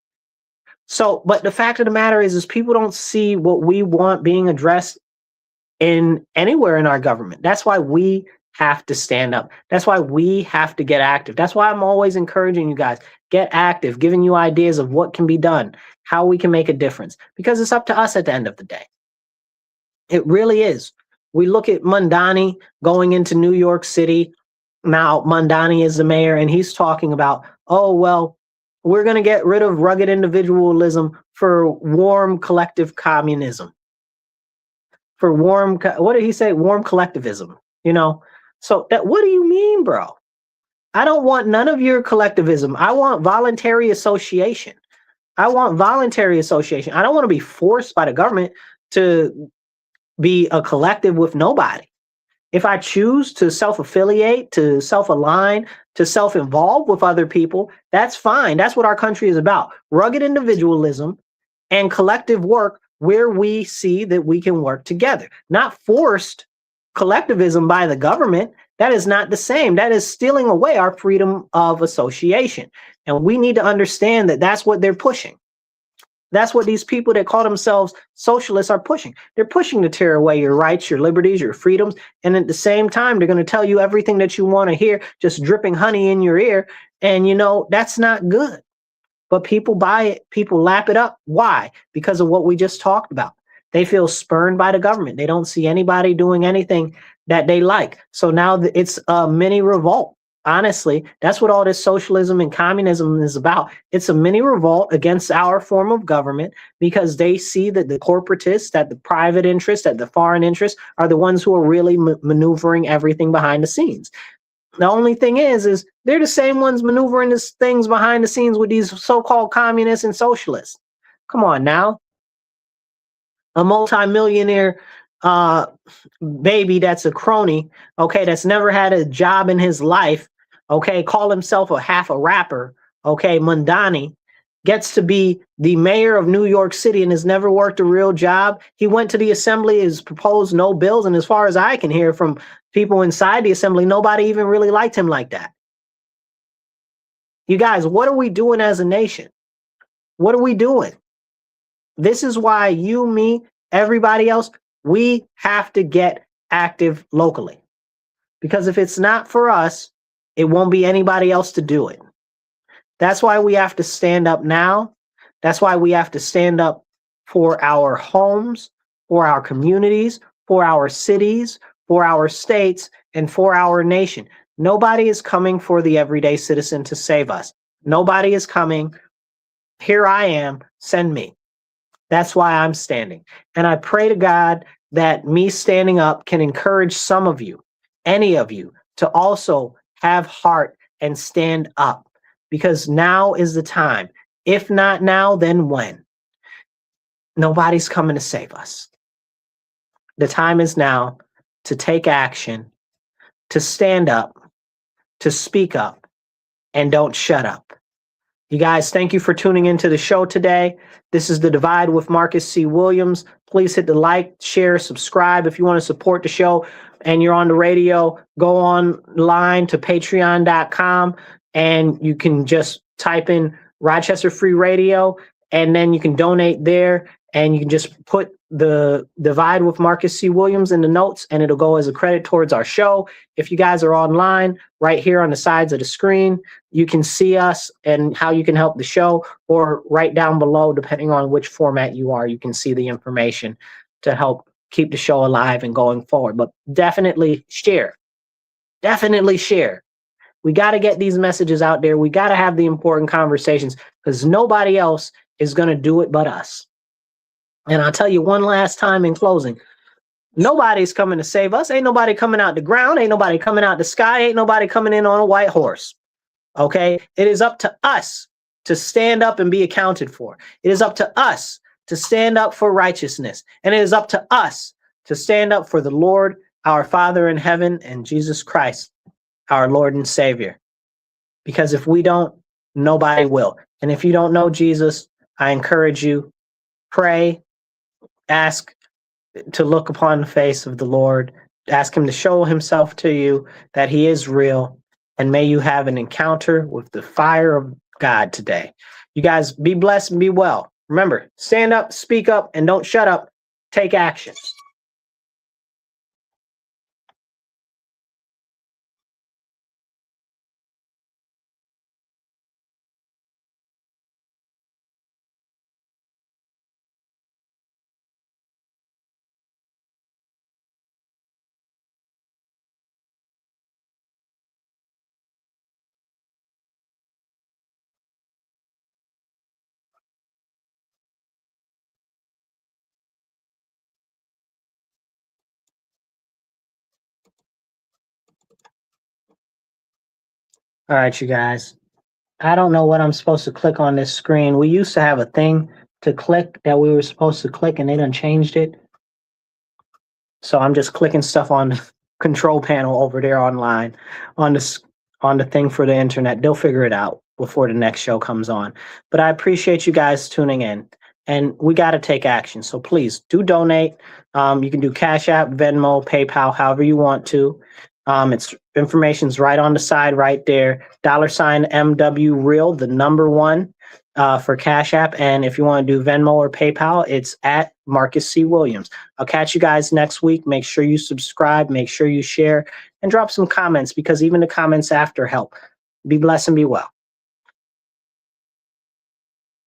So, but the fact of the matter is people don't see what we want being addressed in anywhere in our government. That's why we have to stand up. That's why we have to get active. That's why I'm always encouraging you guys, get active, giving you ideas of what can be done, how we can make a difference, because it's up to us at the end of the day. It really is. We look at Mondani going into New York City. Now, Mondani is the mayor, and he's talking about, oh, well, we're going to get rid of rugged individualism for warm collective communism. For warm, what did he say? Warm collectivism, you know? So that, what do you mean, bro? I don't want none of your collectivism. I want voluntary association. I want voluntary association. I don't want to be forced by the government to be a collective with nobody. If I choose to self-affiliate, to self-align, to self-involve with other people, that's fine. That's what our country is about. Rugged individualism and collective work where we see that we can work together. Not forced collectivism by the government. That is not the same. That is stealing away our freedom of association. And we need to understand that that's what they're pushing. That's what these people that call themselves socialists are pushing. They're pushing to tear away your rights, your liberties, your freedoms. And at the same time, they're going to tell you everything that you want to hear, just dripping honey in your ear. And, you know, that's not good. But people buy it. People lap it up. Why? Because of what we just talked about. They feel spurned by the government. They don't see anybody doing anything that they like. So now it's a mini revolt. Honestly, that's what all this socialism and communism is about. It's a mini revolt against our form of government because they see that the corporatists, that the private interests, that the foreign interests are the ones who are really maneuvering everything behind the scenes. The only thing is they're the same ones maneuvering these things behind the scenes with these so-called communists and socialists. Come on now. A multimillionaire baby that's a crony, okay, that's never had a job in his life, okay, call himself half a rapper, okay, Mondani, gets to be the mayor of New York City and has never worked a real job. He went to the assembly, has proposed no bills, and as far as I can hear from people inside the assembly, nobody even really liked him like that. You guys, what are we doing as a nation? What are we doing? This is why you, me, everybody else, we have to get active locally. Because if it's not for us, it won't be anybody else to do it. That's why we have to stand up now. That's why we have to stand up for our homes, for our communities, for our cities, for our states, and for our nation. Nobody is coming for the everyday citizen to save us. Nobody is coming. Here I am, send me. That's why I'm standing. And I pray to God that me standing up can encourage some of you, any of you, to also have heart and stand up. Because now is the time. If not now, then when? Nobody's coming to save us. The time is now to take action, to stand up, to speak up, and don't shut up. You guys, thank you for tuning into the show today. This is The Divide with Marcus C. Williams. Please hit the like, share, subscribe. If you want to support the show and you're on the radio, go online to patreon.com and you can just type in Rochester Free Radio and then you can donate there and you can just put the Divide with Marcus C. Williams in the notes and it'll go as a credit towards our show. If you guys are online, right here on the sides of the screen, you can see us and how you can help the show, or right down below, depending on which format you are, you can see the information to help keep the show alive and going forward. But definitely share. Definitely share. We got to get these messages out there. We got to have the important conversations because nobody else is going to do it but us. And I'll tell you one last time in closing, Nobody's coming to save us. Ain't nobody coming out the ground. Ain't nobody coming out the sky. Ain't nobody coming in on a white horse. Okay? It is up to us to stand up and be accounted for. It is up to us to stand up for righteousness. And it is up to us to stand up for the Lord, our Father in heaven, and Jesus Christ, our Lord and Savior. Because if we don't, nobody will. And if you don't know Jesus, I encourage you, pray, ask to look upon the face of the Lord, ask him to show himself to you, that he is real, and may you have an encounter with the fire of God today. You guys be blessed and be well. Remember, stand up, speak up, and don't shut up. Take action. All right, you guys. I don't know what I'm supposed to click on this screen. We used to have a thing to click that we were supposed to click, and they done changed it. So I'm just clicking stuff on the control panel over there online on the thing for the internet. They'll figure it out before the next show comes on. But I appreciate you guys tuning in, and we got to take action. So please do donate. You can do Cash App, Venmo, PayPal, however you want to. It's information's right on the side right there. $MW Real, the number one for Cash App. And if you want to do Venmo or PayPal, it's at Marcus C. Williams. I'll catch you guys next week. Make sure you subscribe, make sure you share, and drop some comments, because even the comments after help. Be blessed and be well.